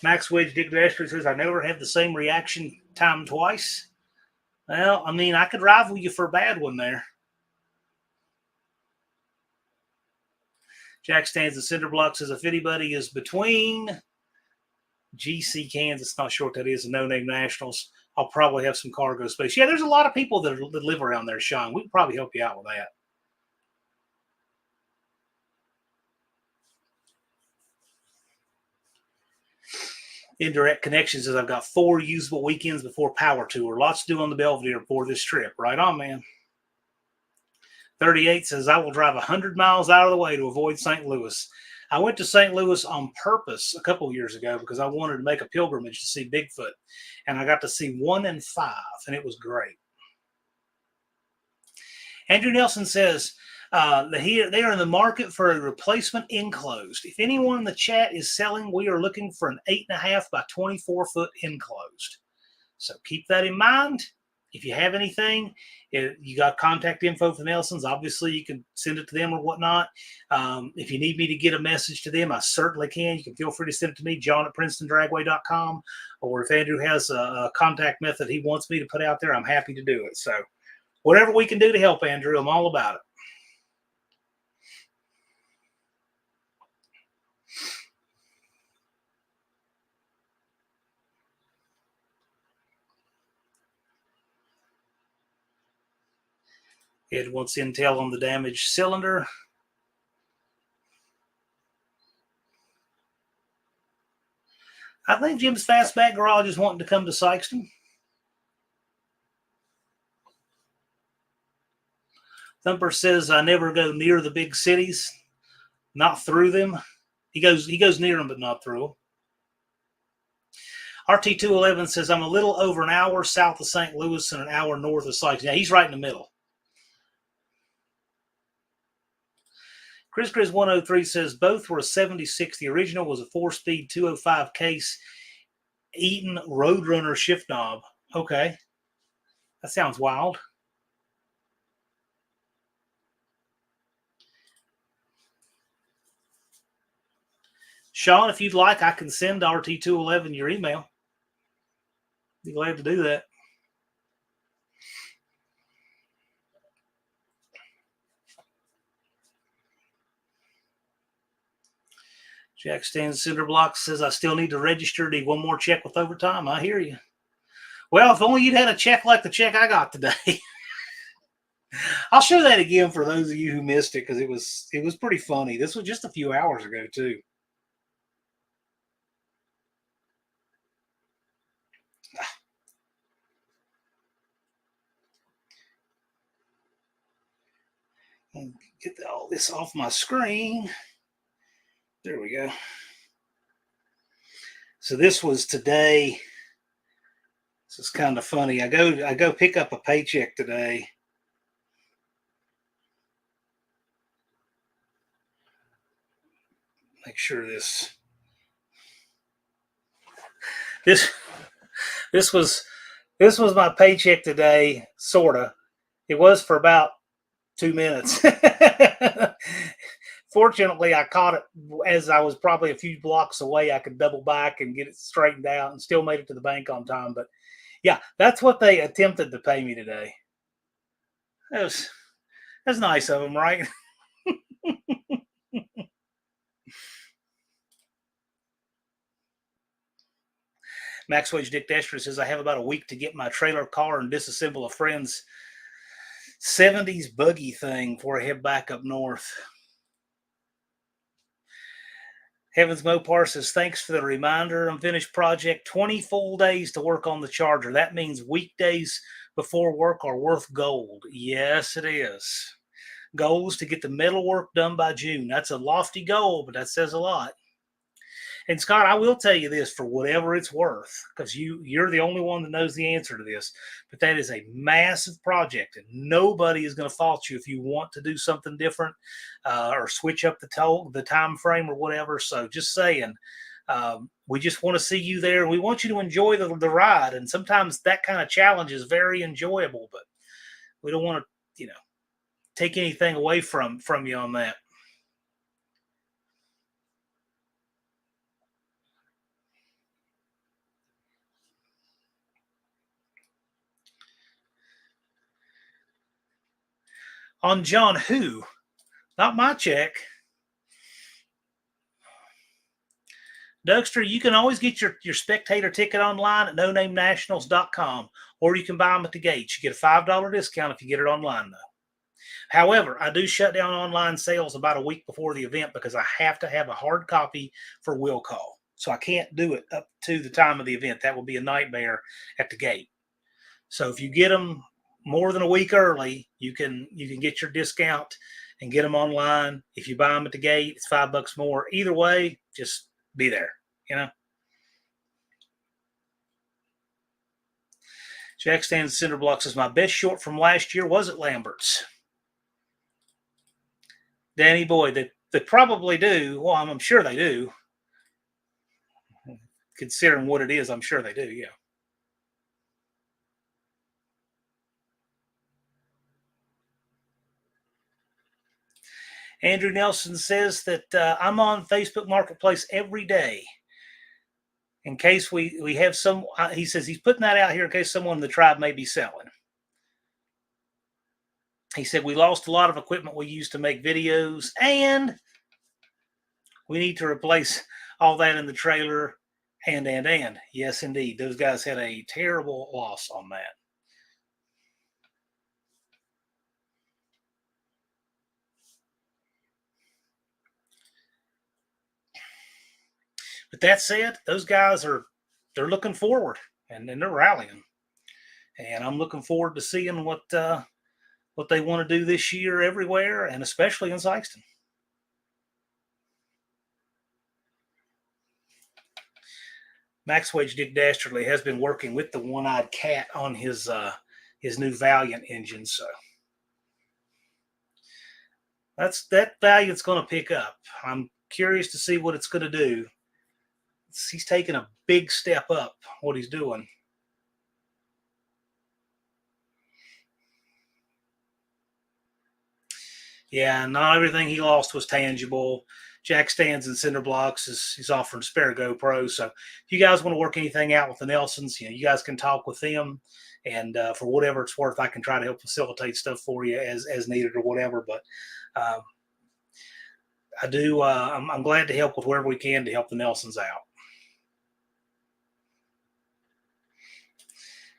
Max Wedge Dick Dastardly says, I never have the same reaction time twice. Well, I mean, I could rival you for a bad one there. Jack stands the cinder block says, if anybody is between GC Kansas, not sure what that is, and No Name Nationals, I'll probably have some cargo space. Yeah, there's a lot of people that live around there, Sean. We can probably help you out with that. Indirect Connections says, I've got 4 usable weekends before Power Tour. Lots to do on the Belvedere before this trip. Right on, man. 38 says, I will drive 100 miles out of the way to avoid St. Louis. I went to St. Louis on purpose a couple of years ago because I wanted to make a pilgrimage to see Bigfoot. And I got to see 1 in 5, and it was great. Andrew Nelson says, they are in the market for a replacement enclosed. If anyone in the chat is selling, we are looking for an 8.5 by 24 foot enclosed. So keep that in mind. If you have anything, you got contact info for Nelson's. Obviously, you can send it to them or whatnot. If you need me to get a message to them, I certainly can. You can feel free to send it to me, john@PrincetonDragway.com. Or if Andrew has a contact method he wants me to put out there, I'm happy to do it. So whatever we can do to help, Andrew, I'm all about it. Ed wants intel on the damaged cylinder. I think Jim's Fastback Garage is wanting to come to Sykeston. Thumper says, I never go near the big cities, not through them. He goes near them, but not through them. RT211 says, I'm a little over an hour south of St. Louis and an hour north of Sykeston. Yeah, he's right in the middle. Chris 103 says, both were a 76. The original was a 4-speed 205 case, Eaton Roadrunner shift knob. Okay. That sounds wild. Sean, if you'd like, I can send RT211 your email. Be glad to do that. Jack Stands Cinder Block says, I still need to register. Need one more check with overtime. I hear you. Well, if only you'd had a check like the check I got today. I'll show that again for those of you who missed it, because it was pretty funny. This was just a few hours ago, too. Get all this off my screen. There we go. So this was today. This is kind of funny. I go pick up a paycheck today. Make sure this was my paycheck today, sorta. It was for about 2 minutes. Fortunately, I caught it as I was probably a few blocks away. I could double back and get it straightened out and still made it to the bank on time. But yeah, that's what they attempted to pay me today. That's nice of them, right? Max Wage Dick Destry says, I have about a week to get my trailer car and disassemble a friend's 70s buggy thing before I head back up north. Heavens Mopar says, thanks for the reminder. Unfinished project, 20 full days to work on the Charger. That means weekdays before work are worth gold. Yes, it is. Goal is to get the metal work done by June. That's a lofty goal, but that says a lot. And Scott, I will tell you this for whatever it's worth, because you're the only one that knows the answer to this, but that is a massive project, and nobody is going to fault you if you want to do something different or switch up the time frame or whatever. So just saying, we just want to see you there, and we want you to enjoy the ride. And sometimes that kind of challenge is very enjoyable, but we don't want to, take anything away from you on that. On John who? Not my check. Dougster, you can always get your spectator ticket online at nonamenationals.com, or you can buy them at the gates. You get a $5 discount if you get it online, though. However, I do shut down online sales about a week before the event because I have to have a hard copy for will call. So I can't do it up to the time of the event. That would be a nightmare at the gate. So if you get them more than a week early, you can get your discount and get them online. If you buy them at the gate, it's $5 more. Either way, just be there, Jack Stands Cinder Block says, my best short from last year was at Lambert's. Danny boy, they probably do. Well, I'm sure they do. Considering what it is, I'm sure they do, yeah. Andrew Nelson says that I'm on Facebook Marketplace every day. In case we have some, he says he's putting that out here in case someone in the tribe may be selling. He said, we lost a lot of equipment we used to make videos, and we need to replace all that in the trailer. And yes, indeed, those guys had a terrible loss on that. But that said, those guys they're looking forward, and they're rallying, and I'm looking forward to seeing what they want to do this year everywhere, and especially in Sikeston. Max Wage Dick Dastardly has been working with the one-eyed cat on his new Valiant engine, so that Valiant's going to pick up. I'm curious to see what it's going to do. He's taking a big step up what he's doing. Yeah, not everything he lost was tangible. Jack Stands in Cinder Blocks he's offering spare GoPro. So if you guys want to work anything out with the Nelsons, you guys can talk with them. And for whatever it's worth, I can try to help facilitate stuff for you as needed or whatever. But I do. I'm glad to help with wherever we can to help the Nelsons out.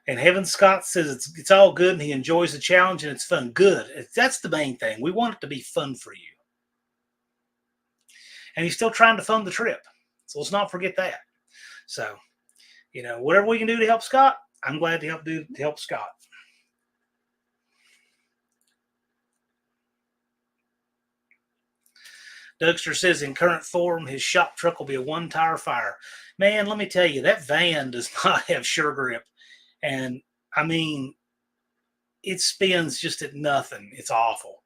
And Heaven Scott says it's all good and he enjoys the challenge and it's fun. Good. That's the main thing. We want it to be fun for you. And he's still trying to fund the trip. So let's not forget that. So, whatever we can do to help Scott, I'm glad to help Scott. Dougster says in current form, his shop truck will be a one-tire fire. Man, let me tell you, that van does not have sure grip. And, I mean, it spins just at nothing. It's awful.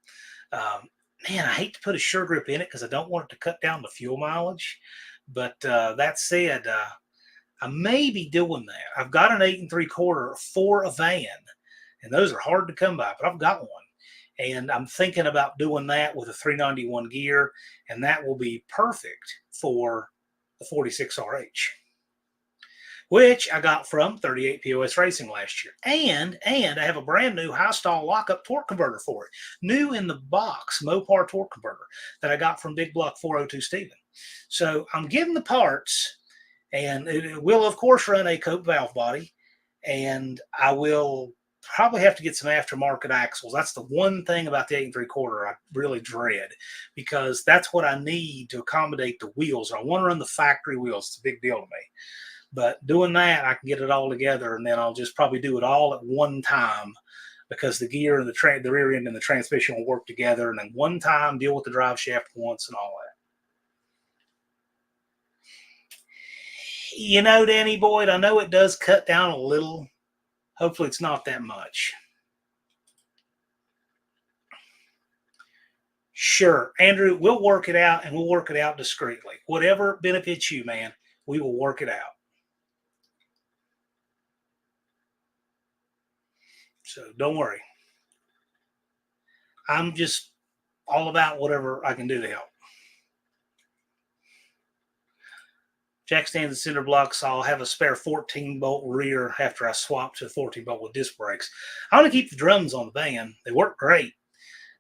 Man, I hate to put a sure grip in it because I don't want it to cut down the fuel mileage. But that said, I may be doing that. I've got an 8 3/4 for a van, and those are hard to come by, but I've got one. And I'm thinking about doing that with a 391 gear, and that will be perfect for the 46RH, which I got from 38 POS Racing last year. And I have a brand new high stall lockup torque converter for it. New in the box Mopar torque converter that I got from Big Block 402 Steven. So I'm getting the parts, and it will, of course, run a Cope valve body, and I will probably have to get some aftermarket axles. That's the one thing about the 8 3/4 I really dread, because that's what I need to accommodate the wheels. I want to run the factory wheels. It's a big deal to me. But doing that, I can get it all together, and then I'll just probably do it all at one time, because the gear and the rear end and the transmission will work together, and then one time deal with the drive shaft once and all that. Danny Boyd, I know it does cut down a little. Hopefully it's not that much. Sure, Andrew, we'll work it out, and we'll work it out discreetly. Whatever benefits you, man, we will work it out. So don't worry. I'm just all about whatever I can do to help. Jack stands in cinder blocks. I'll have a spare 14-bolt rear after I swap to a 14-bolt with disc brakes. I want to keep the drums on the van. They work great.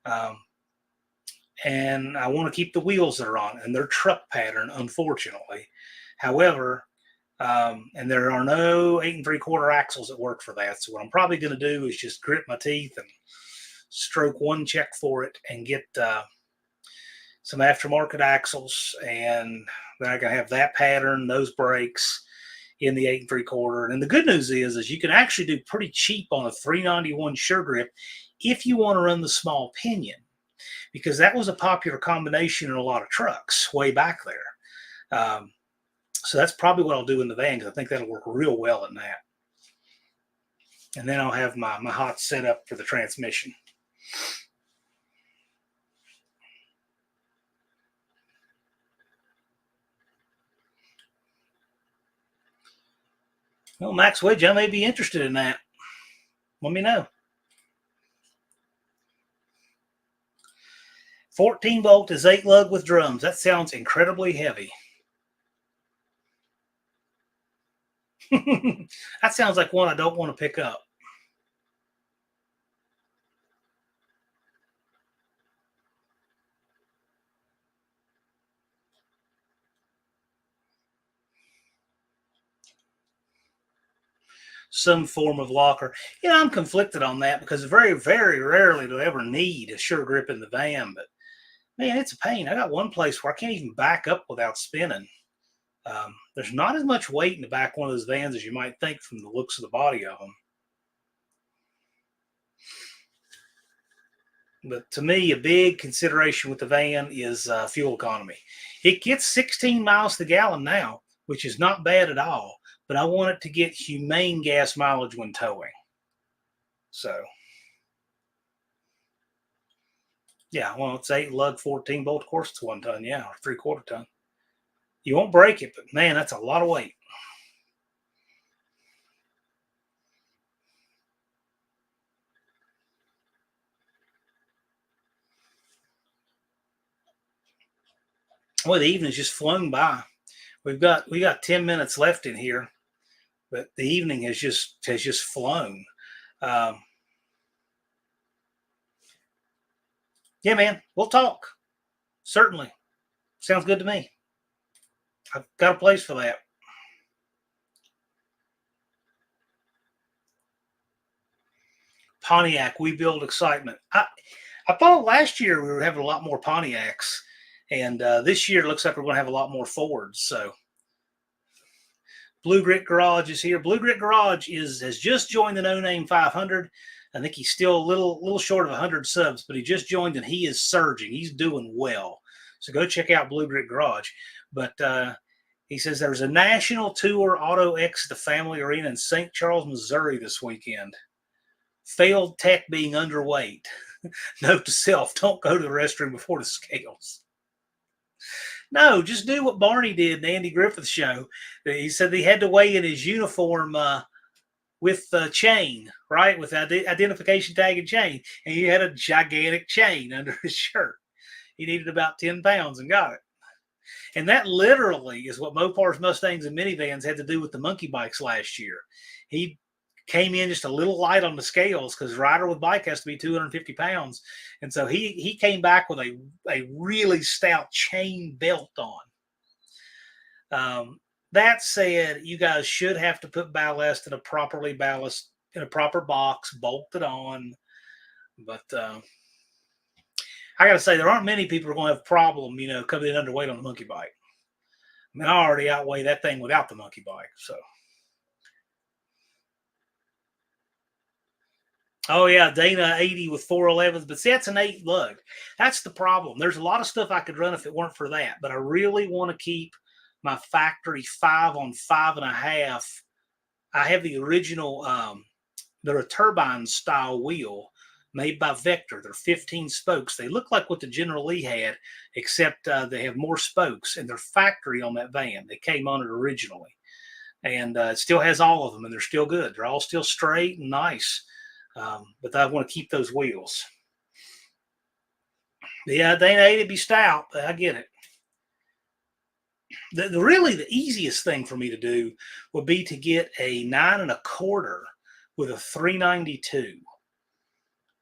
And I want to keep the wheels that are on, and they're truck pattern, unfortunately. However, and there are no 8 3/4 axles that work for that. So what I'm probably going to do is just grit my teeth and stroke one check for it and get some aftermarket axles, and then I can have that pattern, those brakes in the 8 3/4. And the good news is you can actually do pretty cheap on a 391 sure grip if you want to run the small pinion, because that was a popular combination in a lot of trucks way back there. So that's probably what I'll do in the van, because I think that'll work real well in that. And then I'll have my hot setup for the transmission. Well, Max Wedge, I may be interested in that. Let me know. 14-bolt is 8 lug with drums. That sounds incredibly heavy. That sounds like one I don't want to pick up. Some form of locker. I'm conflicted on that, because very, very rarely do I ever need a sure grip in the van. But man, it's a pain. I got one place where I can't even back up without spinning. There's not as much weight in the back one of those vans as you might think from the looks of the body of them. But to me, a big consideration with the van is fuel economy. It gets 16 miles to the gallon now, which is not bad at all. But I want it to get humane gas mileage when towing. So, yeah, well, it's 8 lug 14-bolt. Of course, it's 1 ton, yeah, or 3/4 ton. You won't break it, but man, that's a lot of weight. Well, the evening's just flown by. We got 10 minutes left in here, but the evening has just flown. Yeah, man, we'll talk. Certainly. Sounds good to me. I've got a place for that. Pontiac, we build excitement. I thought last year we were having a lot more Pontiacs, and this year it looks like we're going to have a lot more Fords. So Blue Grit Garage is here. Blue Grit Garage has just joined the No Name 500. I think he's still a little short of 100 subs, but he just joined and he is surging. He's doing well. So go check out Blue Grit Garage. But he says there's a national tour Auto X the Family Arena in St. Charles, Missouri this weekend. Failed tech being underweight. Note to self, don't go to the restroom before the scales. No, just do what Barney did in the Andy Griffith show. He said he had to weigh in his uniform with the chain, right? With identification tag and chain. And he had a gigantic chain under his shirt. He needed about 10 pounds and got it. And that literally is what Mopar's Mustangs and minivans had to do with the monkey bikes last year. He came in just a little light on the scales because rider with bike has to be 250 pounds. And so he came back with a really stout chain belt on. That said, you guys should have to put ballast in a proper box, bolted on. But I got to say, there aren't many people who are going to have a problem, coming in underweight on a monkey bike. I mean, I already outweigh that thing without the monkey bike. So. Oh, yeah, Dana 80 with 411s. But see, that's an 8 lug. That's the problem. There's a lot of stuff I could run if it weren't for that. But I really want to keep my factory 5 on 5.5. I have the original, they're a turbine style wheel made by Vector. They're 15 spokes. They look like what the General Lee had, except they have more spokes. And they're factory on that van. They came on it originally. And it still has all of them, and they're still good. They're all still straight and nice. But I want to keep those wheels. Yeah, Dana 80 be stout. I get it. Really the easiest thing for me to do would be to get a 9 1/4 with a 392,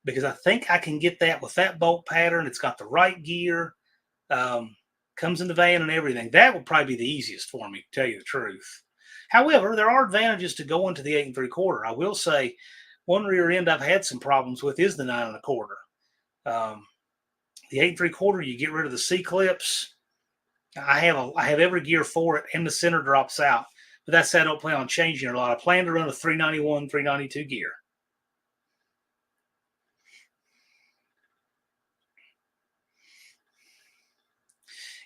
because I think I can get that with that bolt pattern. It's got the right gear, comes in the van and everything. That would probably be the easiest for me, to tell you the truth. However, there are advantages to going to the 8 3/4. I will say, one rear end I've had some problems with is the 9 1/4. The 8 3/4, you get rid of the C clips. I have every gear for it, and the center drops out. But that's I don't plan on changing it a lot. I plan to run a 391, 392 gear.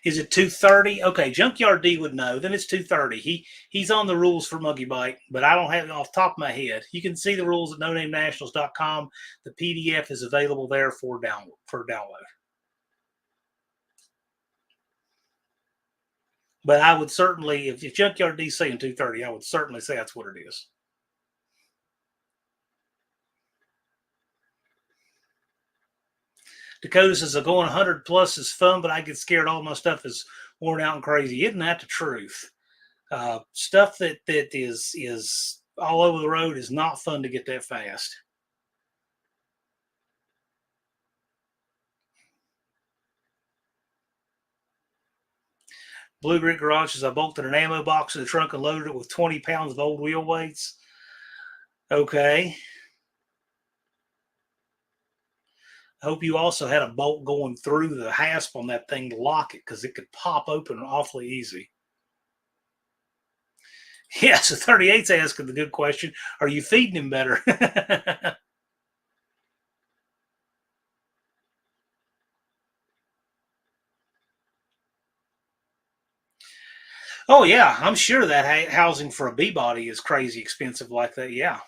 Is it 230? Okay, Junkyard D would know. Then it's 230. He's on the rules for Monkey Bike, but I don't have it off the top of my head. You can see the rules at nonamenationals.com. The PDF is available there for download. But I would certainly, if Junkyard D's saying 230, I would certainly say that's what it is. Dakota says, going 100 plus is fun, but I get scared all my stuff is worn out and crazy. Isn't that the truth? Stuff that is all over the road is not fun to get that fast. Blue Grit Garage says, I bolted an ammo box in the trunk and loaded it with 20 pounds of old wheel weights. Okay. I hope you also had a bolt going through the hasp on that thing to lock it, because it could pop open awfully easy. Yeah, so 38's asking the good question. Are you feeding him better? Oh, yeah. I'm sure that housing for a B-body is crazy expensive like that. Yeah.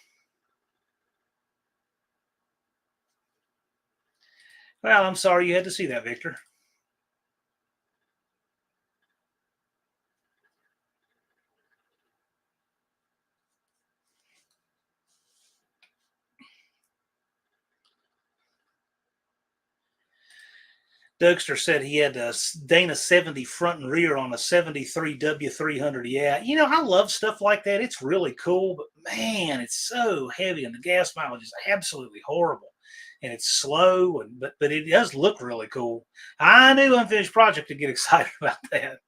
Well, I'm sorry you had to see that, Victor. Dougster said he had a Dana 70 front and rear on a 73 W300. Yeah, I love stuff like that. It's really cool, but man, it's so heavy and the gas mileage is absolutely horrible. and it's slow, and but it does look really cool. I knew Unfinished Project to get excited about that.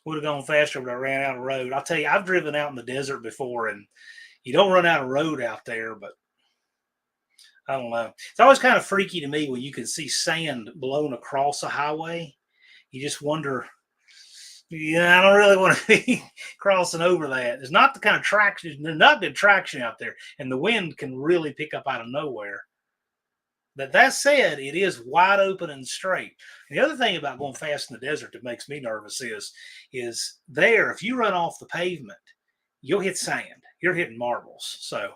Would have gone faster, but I ran out of road. I'll tell you, I've driven out in the desert before, and you don't run out of road out there, but I don't know. It's always kind of freaky to me when you can see sand blown across a highway. You just wonder, yeah, I don't really want to be crossing over that. There's not the kind of traction, there's not good traction out there, and the wind can really pick up out of nowhere. But that said, it is wide open and straight. And the other thing about going fast in the desert that makes me nervous is there, if you run off the pavement, you'll hit sand. You're hitting marbles. So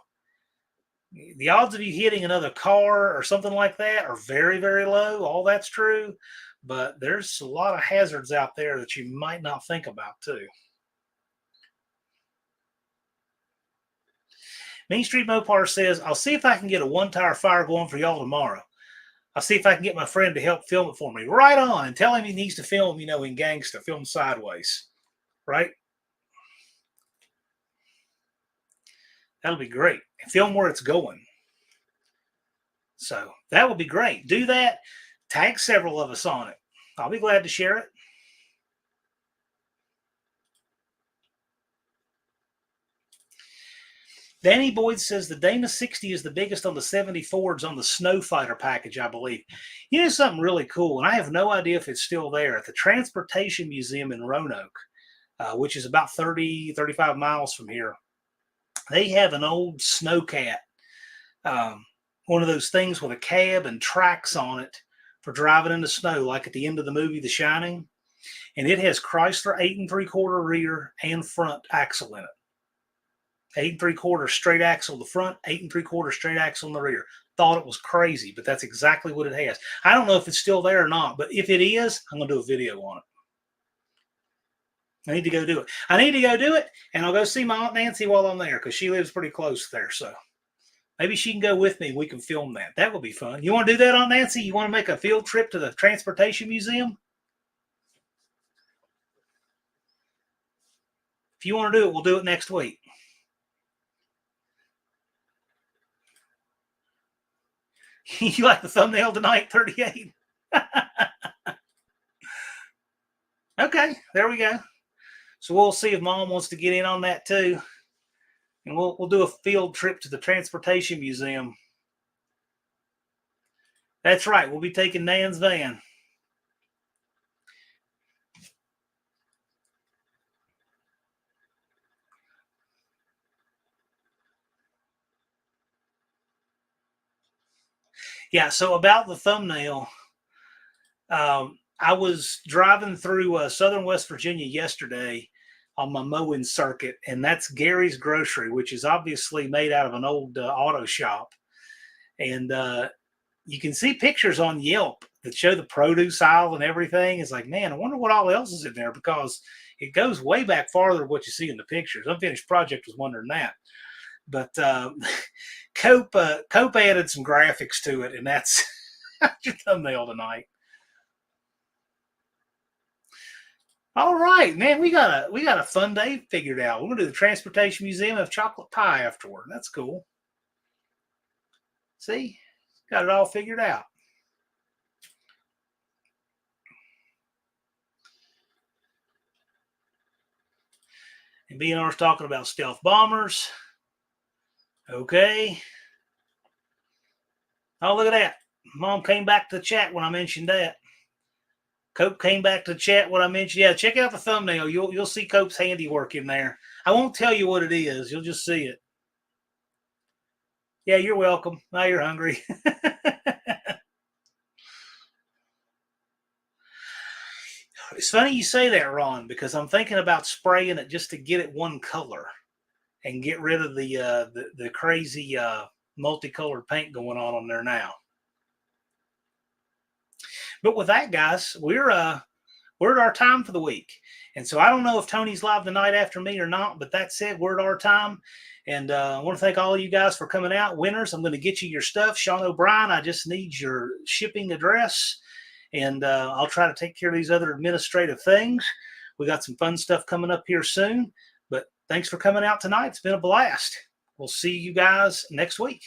the odds of you hitting another car or something like that are very, very low. All that's true. But there's a lot of hazards out there that you might not think about, too. Main Street Mopar says, I'll see if I can get a one-tire fire going for y'all tomorrow. I'll see if I can get my friend to help film it for me. Right on. And tell him he needs to film, in gangsta, film sideways. Right? That'll be great. And film where it's going. So that would be great. Do that. Tag several of us on it. I'll be glad to share it. Danny Boyd says the Dana 60 is the biggest on the 70 Fords on the Snow Fighter package, I believe. You know something really cool, and I have no idea if it's still there. At the Transportation Museum in Roanoke, which is about 30, 35 miles from here, they have an old snowcat, one of those things with a cab and tracks on it for driving in the snow, like at the end of the movie The Shining. And it has Chrysler 8 3/4 rear and front axle in it. 8 3/4 straight axle in the front, 8 3/4 straight axle in the rear. Thought it was crazy, but that's exactly what it has. I don't know if it's still there or not, but if it is, I'm going to do a video on it. I need to go do it. And I'll go see my Aunt Nancy while I'm there because she lives pretty close there. So maybe she can go with me and we can film that. That would be fun. You want to do that, Aunt Nancy? You want to make a field trip to the Transportation Museum? If you want to do it, we'll do it next week. You like the thumbnail tonight, 38? Okay, there we go. So we'll see if Mom wants to get in on that too. And we'll do a field trip to the Transportation Museum. That's right. We'll be taking Nan's van. Yeah, so about the thumbnail, I was driving through southern West Virginia yesterday on my mowing circuit, and that's Gary's Grocery, which is obviously made out of an old auto shop. And you can see pictures on Yelp that show the produce aisle and everything. It's like, man, I wonder what all else is in there because it goes way back farther than what you see in the pictures. Unfinished Project was wondering that. But Cope added some graphics to it, and that's your thumbnail tonight. All right, man, we got a fun day figured out. We're gonna do the Transportation Museum of chocolate pie afterward. That's cool. See, got it all figured out. And BNR's talking about stealth bombers. Okay. Oh, look at that. Mom came back to the chat when I mentioned that. Cope came back to the chat when I mentioned. Yeah, check out the thumbnail. You'll see Cope's handiwork in there. I won't tell you what it is. You'll just see it. Yeah, you're welcome. Now you're hungry. It's funny you say that, Ron, because I'm thinking about spraying it just to get it one color and get rid of the crazy multicolored paint going on there now. But with that, guys, we're at our time for the week. And so I don't know if Tony's live the night after me or not, but that said, we're at our time. And I want to thank all of you guys for coming out. Winners, I'm going to get you your stuff. Sean O'Brien, I just need your shipping address. And I'll try to take care of these other administrative things. We got some fun stuff coming up here soon. But thanks for coming out tonight. It's been a blast. We'll see you guys next week.